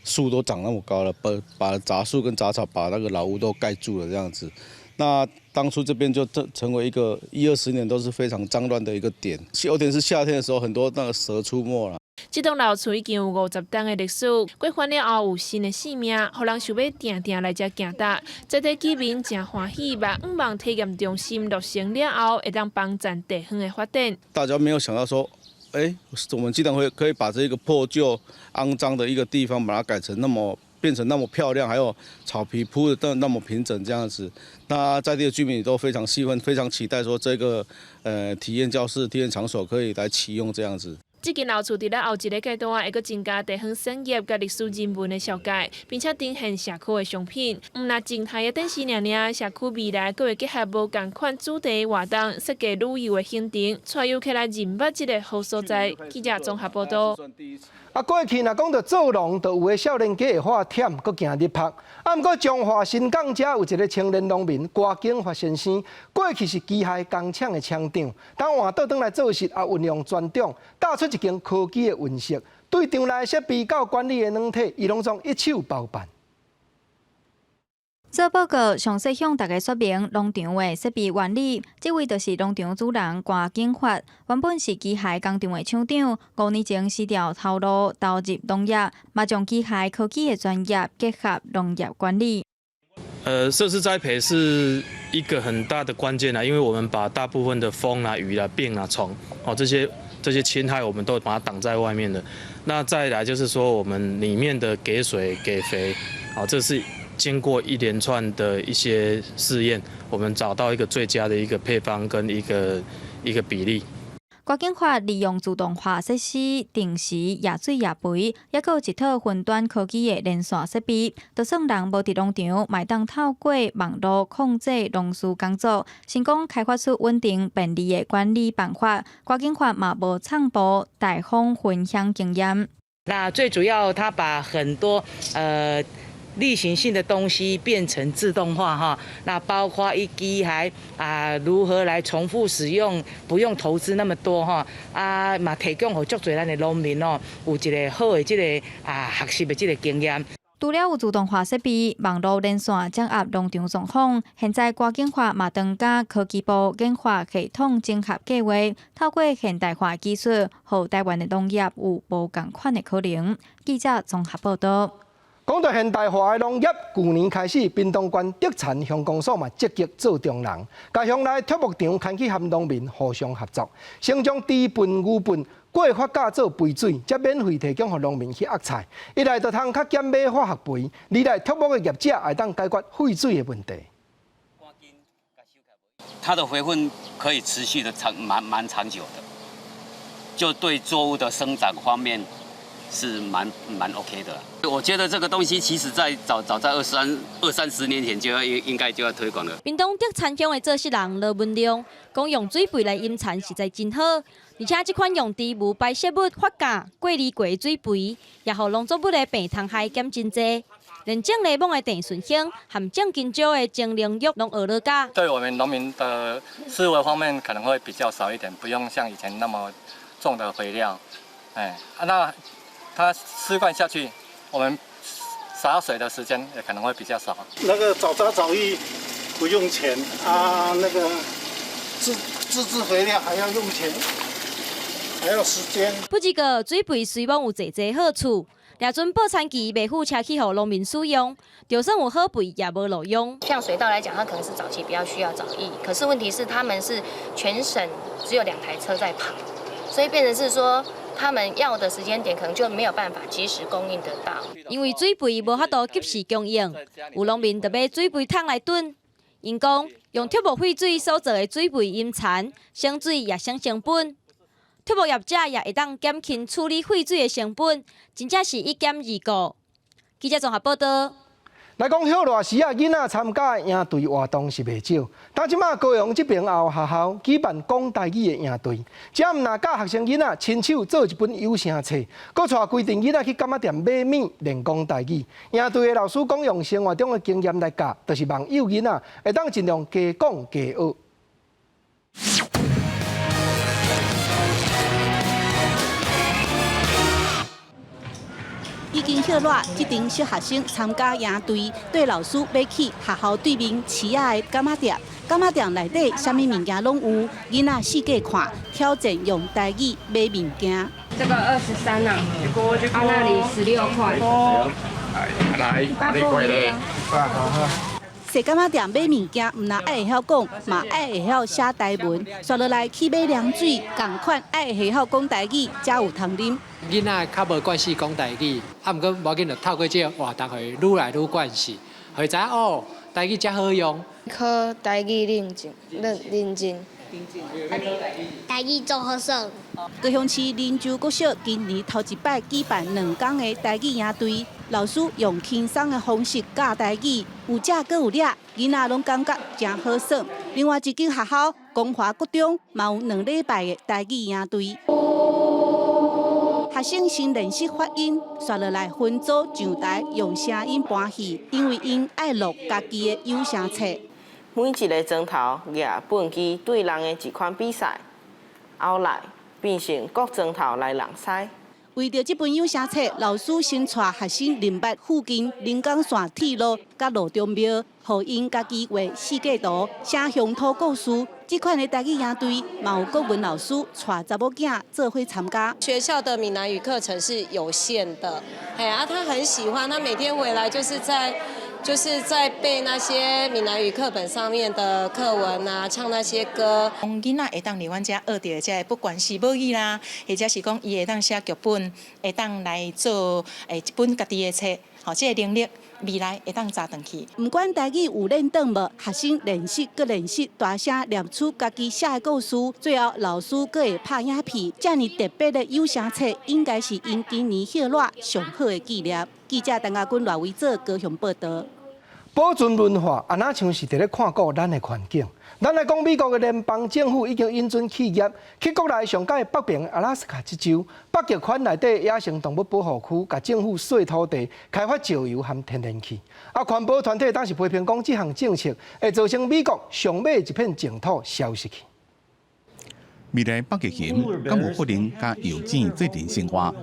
树都长那么高了，把杂树跟杂草把那个老屋都盖住了这样子。那当初这边就成为一个10-20年都是非常脏乱的一个点，尤其是夏天的时候，很多那个蛇出没了。这栋老厝已经有50栋的历史，过番了后有新的生命，互人想要定来这行搭。在地居民真欢喜，望体验中心落成了后，会当帮助地方的发展。大家没有想到说，我们竟然可以把这个破旧、肮脏的一个地方，把它变成那么漂亮，还有草皮铺的那么平整这样子，那在地的居民也都非常喜欢，非常期待说这个体验教室、体验场所可以来启用这样子。这间老厝伫咧后一个阶段会阁增加地方产业甲历史人文的小界，并且呈现社区的商品。那静态的展示尔，社区未来阁会结合无同款主题的活动，设计旅游的行程，带游客来认捌这个好所在。记者综合报道。过去若讲到做农，就有的少年家会花忝，搁行日拍。毋过彰化新港遮有一个青年农民郭景发先生，过去是机械工厂的厂长，当换倒转来做事，也运用专长，打出一间科技的运色。对场内设备到管理的软体，伊拢总一手包办。做报告详细向大家说明农场的设备原理。这位就是农场主人郭景发，原本是机械工厂的厂长，5年前辞掉头路，投入农业，嘛将机械科技的专业结合农业管理。设施栽培是一个很大的关键因为我们把大部分的风啊、雨啊、病啊、虫这些侵害，我们都把它挡在外面的。那再来就是说，我们里面的给水、给肥，这是经过一连串的一些试验，我们找到一个最佳的一个配方跟一个比例。国建法利用自动化设施定时夜水夜肥，也有一套云端科技的连线设备，就算人无伫农场，嘛当透过网络控制农事工作，成功开发出稳定便利的管理办法。国建法嘛无唱播，大方分享经验。那最主要，它把很多例行性的东西变成自动化哈，那包括一机还如何来重复使用，不用投资那么多哈嘛提供给足侪咱的农民有一个好的这个学习的这个经验。除了有自动化设备、网络连线掌握农场状况，现在国建法嘛当甲科技部研发系统整合计划，透过现代化技术，让台湾的农业有无同款的可能。记者综合报道。讲到现代化的农业，去年开始，屏东县德产乡公所嘛积极做中人，家乡内畜牧场牵起和农民互相合作，先将猪粪、牛粪过发酵做肥水，再免费提供给农民去压菜。一来就通较减买化学肥，二来畜牧的业者会当解决废水的问题。它的肥分可以持续的蛮长久的，就对作物的生长方面是蛮 OK 的。我觉得这个东西其实早在二三十年前应该就要推广了。屏东德产乡的做事人罗文亮讲，用水肥来引产实在真好，而且这款用猪无排泄物发酵过滤过的水肥，也让农作物的病虫害减真济。连种雷蒙的地顺性和种金蕉的精灵玉拢学了加。对我们农民的思维方面可能会比较少一点，不用像以前那么重的肥料，那它施灌下去，我们洒水的时间也可能会比较少。那个早扎早育不用钱那个自制肥料还要用钱，还要时间。不过个水肥虽然有侪侪好处，掠准报产期袂付车去给农民使用，就算有好肥也无路用。像水稻来讲，它可能是早期比较需要早育，可是问题是他们是全省只有2台车在跑，所以变成是说，他们要的时间点可能就没有办法及时供应得到。因为水肥无法度及时供应，有农民就买水肥桶来囤。因讲用畜牧废水所做的水肥引产，省水也省成本。畜牧业者也会当减轻处理废水的成本，真正是一减二顾。记者综合报道。来讲，许热时囡仔参加营队活动是袂少。但即马高雄这边也有学校举办讲台语的营队，这毋但教学生囡仔亲手做一本有声册，佮带规定囡仔去柑仔店买米练讲台语。营队的老师讲用生活中的经验来教，就是望幼囡仔会当尽量加讲加学。已经许热，这群小学生参加营队，对老师买起学校对面市仔的柑仔店。柑仔店内底啥物物件拢有，囡仔四界看，挑战用台语买物件。这个23啊，那里16块。来，你贵嘞。踅柑仔店买物件，唔但爱会晓讲，嘛爱会晓写台文。刷落来去买凉水，同款爱会晓讲台语，才有通啉。囡仔较无惯势讲台语，毋过无要紧，就透过这个活动，互愈来愈惯势，互伊知哦，台语真好用。考台语认真。台语做好耍。高雄市林州国小今年头一摆举办2天的台语营队，老师用轻松的方式教台语，有这阁有那，囡仔拢感觉真好耍。另外一间学校光华国中嘛有2礼拜的台语营队。学生先练习发音，刷落来分组上台用声音搬戏，因为因爱录家己的有声册。每一个钟头举本机对人的一款比赛，后来变成各钟头来人赛。为着这本有声册，老师先带学生林北附近临港线铁路甲路中庙，互因家己画世界图、写乡土故事。这款的台语营队，嘛有国文老师带查某囝做伙参加。学校的闽南语课程是有限的，他很喜欢，他每天回来就是在就是在背那些闽南语课本上面的课文啊，唱那些歌。囡仔会当嚟阮遮学着遮，不管是母语啦，或者是讲伊会当写剧本，会当来做一本家己的册，吼，这个能力未来会当扎转去。不管台语有练转无，学生练习搁练习，大声念出家己写的故事，最后老师搁会拍影片。这样特别的有声册，应该是因今年歇热上好的纪念。记者陈亚军赖维做高雄报道。保存文化，啊那像是伫咧看顾咱的环境。咱来讲，美国的联邦政府已经引准企业去国内上界北边阿拉斯加这州北极圈内底野生动物保护区，甲政府税土地开发石油和天然气。啊，环保团体当时批评讲，这项政策会造成美国上尾一片净土消失去。未来北极熊敢有可能甲油井做阵生活？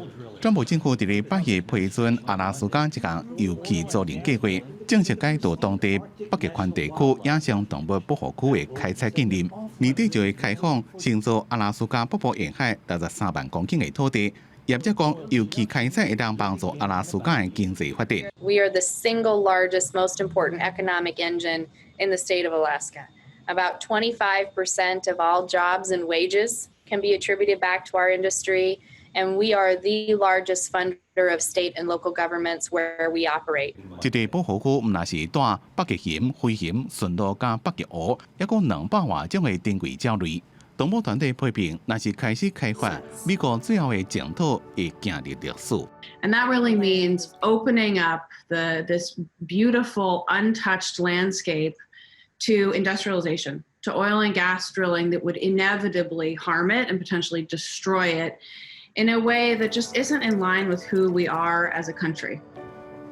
专部政府伫咧8月批准阿拉斯加一项油气租赁计划，正式改道当地北极圈地区野生动物保护区的开采禁令，年底就会开放乘坐阿拉斯加北部沿海63万公顷的土地。业者讲，油气开采会当帮助阿拉斯加的经济发展。We are the single largest, most important economic engine in the state of Alaska. About 25% of all jobs and wages can be attributed back to our industry, and we are the largest funder of state and local governments where we operate. 这个保护区唔那是带北极熊、飞熊、顺路加北极鹅，还有200多种的珍贵鸟类。动物团队批评，那是开始开发美国最后的净土会行入历史。And that really means opening up this beautiful, untouched landscape to industrialization, to oil and gas drilling that would inevitably harm it and potentially destroy it in a way that just isn't in line with who we are as a country.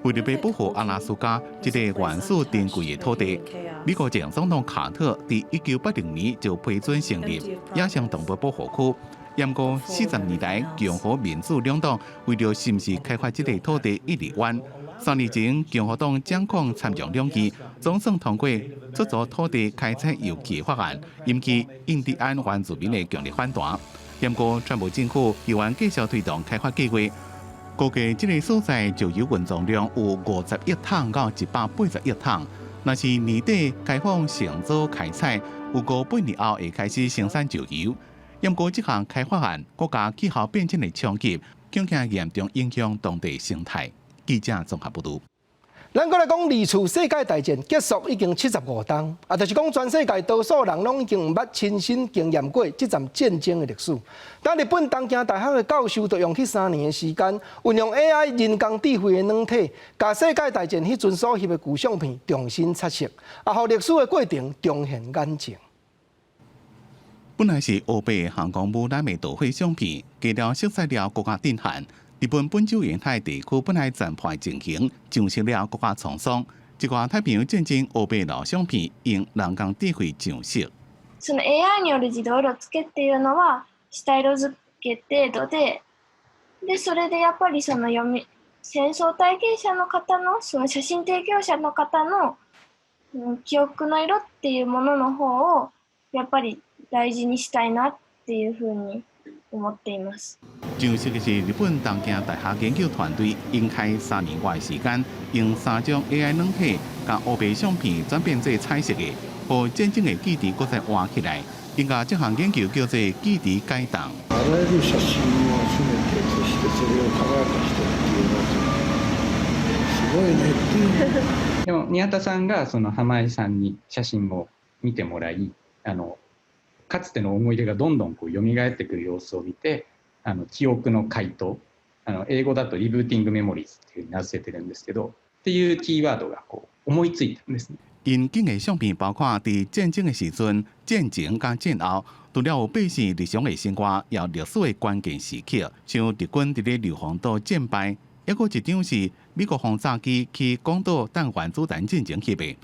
为了保护阿拉斯加这个原始珍贵的土地，美国前总统卡特在1980年就批准成立野生动物保护区。不过40年来，共和民主两党为了是不是开发这个土地一直冤。3年前，共和党掌控参众两议，总算通过出租土地开采油气法案，引起印第安原住民的强烈反弹。不过，川普政府依然继续推动开发计划。估计这个所在石油运总量有50亿桶到180亿桶。若是年底开放乘坐开采，有5-8年后会开始生产石油。不过，这项开发案国家气候变迁的冲击，恐怕严重影响当地生态。记者综合报道。咱过来讲，二次世界大战结束已经75冬，就是讲全世界多数人拢已经唔捌亲身经验过这场战争的历史。但日本东京大学的教授就用去3年的时间，运用 AI 人工智慧的软体，把世界大战迄阵所翕的旧相片重新拆色，互历史的过程重现眼前。本来是欧北航空母舰的导飞相片，加了色彩了国家震撼。日本本州沿海地区本来战败情形，上升了国家沧桑。一挂太平洋战争欧北老相片用人工智慧上色。その AI による自動色付けっていうのは下色付け程度で、それでやっぱりその戦争体験者の方のその写真提供者の方の記憶の色っていうものの方をやっぱり大事にしたいなっていうふうに思っています。上色的是日本东京大学研究团队用开3年外的时间，用3种 AI 软体，将乌白相片转变做彩色的，和战争的记忆搁再换起来。因甲这项研究叫做记忆解冻。あらゆる写真を集めてそしてそれを輝かしてっていうのはすごいねっていう。でも宮田さんがその浜井さんに写真を見てもらい、かつての思い出がどんどんこう蘇ってくる様子を見て、記憶の解凍、英語だとリブーティングメモリーズっていうふうに名付けてるんですけど、っていうキーワードがこう思いついたんですね。因景的相片包括伫战争的时阵、战前甲战后，除了有百姓日常的生活，也有历史的关键时刻，像日军伫咧硫磺岛战败，还有一张是美国轰炸机去广岛弹原子弹战争翕的。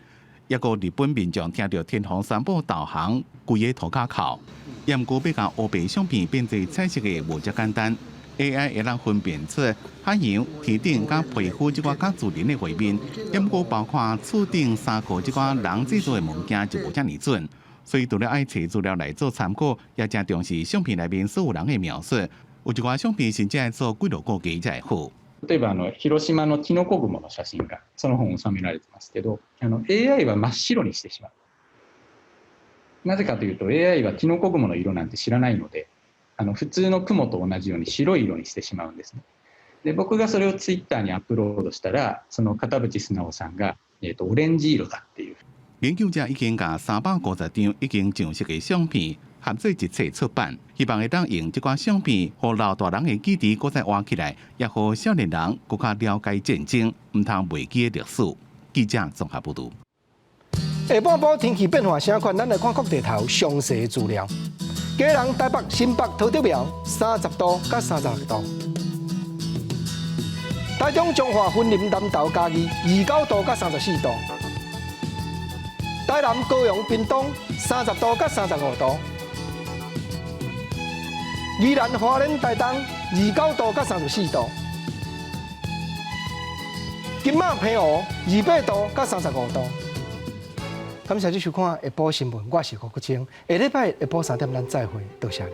也有日本民众听到天皇三宝导航，规个涂骹哭。不过要将乌白相片变做彩色的无遮简单 ，AI 会让分辨出海洋、天顶甲皮肤这款较自然的画面，不过包括厝顶、衫裤这款人制作的物件就无遮尔准。所以除了爱找资料来做参考，也正重视相片内面所有人的描述。有一寡相片甚至爱做几落个机才会好。例えば広島のキノコ雲の写真がその本に収められてますけど、AI は真っ白にしてしまう。なぜかというと AI はキノコ雲の色なんて知らないので、普通の雲と同じように白い色にしてしまうんですね。で僕がそれをツイッターにアップロードしたら、その片渕直さんが、オレンジ色だっていう。研究者已經甲350張已經上色嘅相片合做一冊出版，希望會當用這款相片，讓老大人嘅記憶擱再活起來，也讓少年人更加了解戰爭唔通忘記嘅歷史。記者綜合報道。下半部天氣變化情況，咱來看各地頭詳細資料。嘉南、台北、新北、桃竹苗30度到36度。台中、彰化、雲林、南投、嘉義29度到34度。台南、高雄、屏東30度到35度。宜蘭、花蓮、台東29度到34度。金馬、平湖28度到35度。感謝你收看下晡新聞，我是郭國清。下禮拜下晡3點咱再會，多謝你。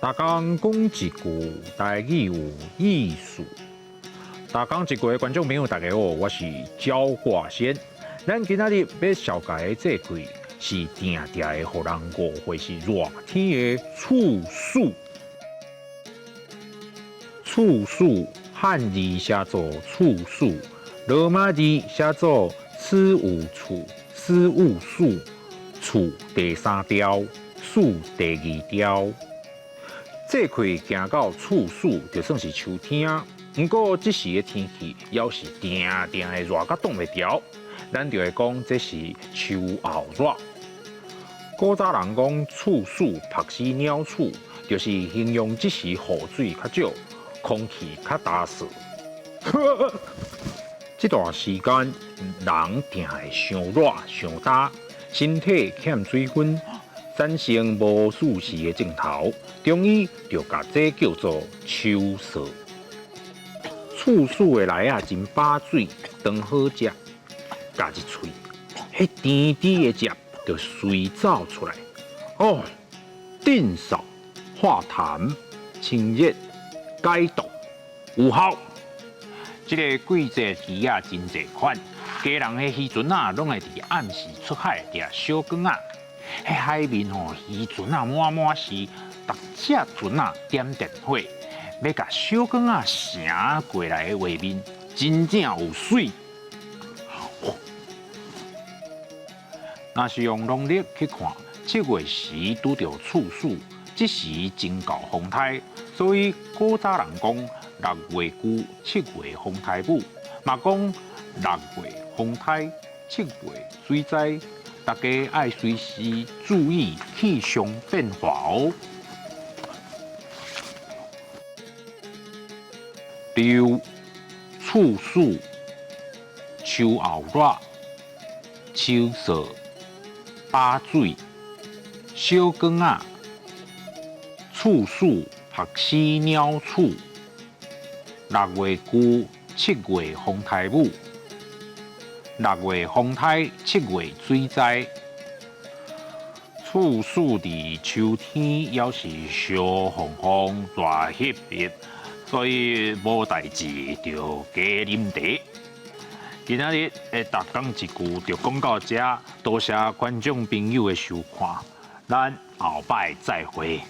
大家讲一句台语有意思。大家一句观众朋友，大家好，我是焦化先。咱今仔日要绍介的这句是定定的，互人误会是热天的处暑。处暑汉字写作处暑，罗马字写作此无处，思无暑，处第3条，暑第2条。这季行到处暑，就算是秋天。不过这时的天气要是定定的热甲挡袂牢，咱就会讲这是秋后热。古早人讲处暑拍死鸟鼠，就是形容这时雨水较少，空气较干燥。这段时间人定会伤热伤干，身体欠水分。产生无舒适的症头，中医就把这叫做秋燥。处暑的来啊，真把水当好食，夹一喙，迄甜甜的汁就随走出来。哦，定扫、化痰、清热、解毒，有效。这个季节鱼啊，真侪款。家人的时阵啊，拢会伫暗时出海钓小竿啊。喺海面吼，渔船啊满满是，逐只船啊点电火，要甲小竿啊乘过来的画面，真正有水。若是用农历去看，7月时拄着处暑，这时真够风台，所以古早人讲6月句，7月风台舞，嘛讲6月风台，7月水灾。大家爱随时注意气象变化哦。六、处暑、秋后热、秋燥、把水、小竿啊、处暑拍死鸟鼠、6月句、7月风台舞。6月风台，7月水灾。处暑伫秋天，要是烧风风、热翕翕，所以无代志就加啉茶。今仔日逐讲一句就讲到这，多谢观众朋友的收看，咱后摆再会。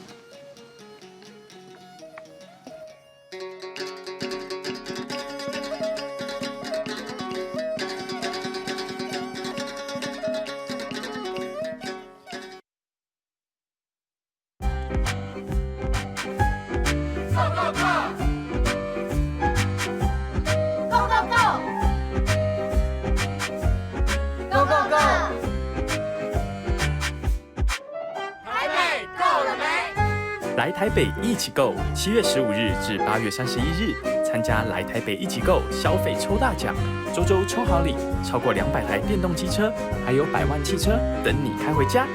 台北一起购，7月15日至8月31日，参加来台北一起购消费抽大奖，周周抽好礼，超过200台电动机车，还有100万汽车等你开回家。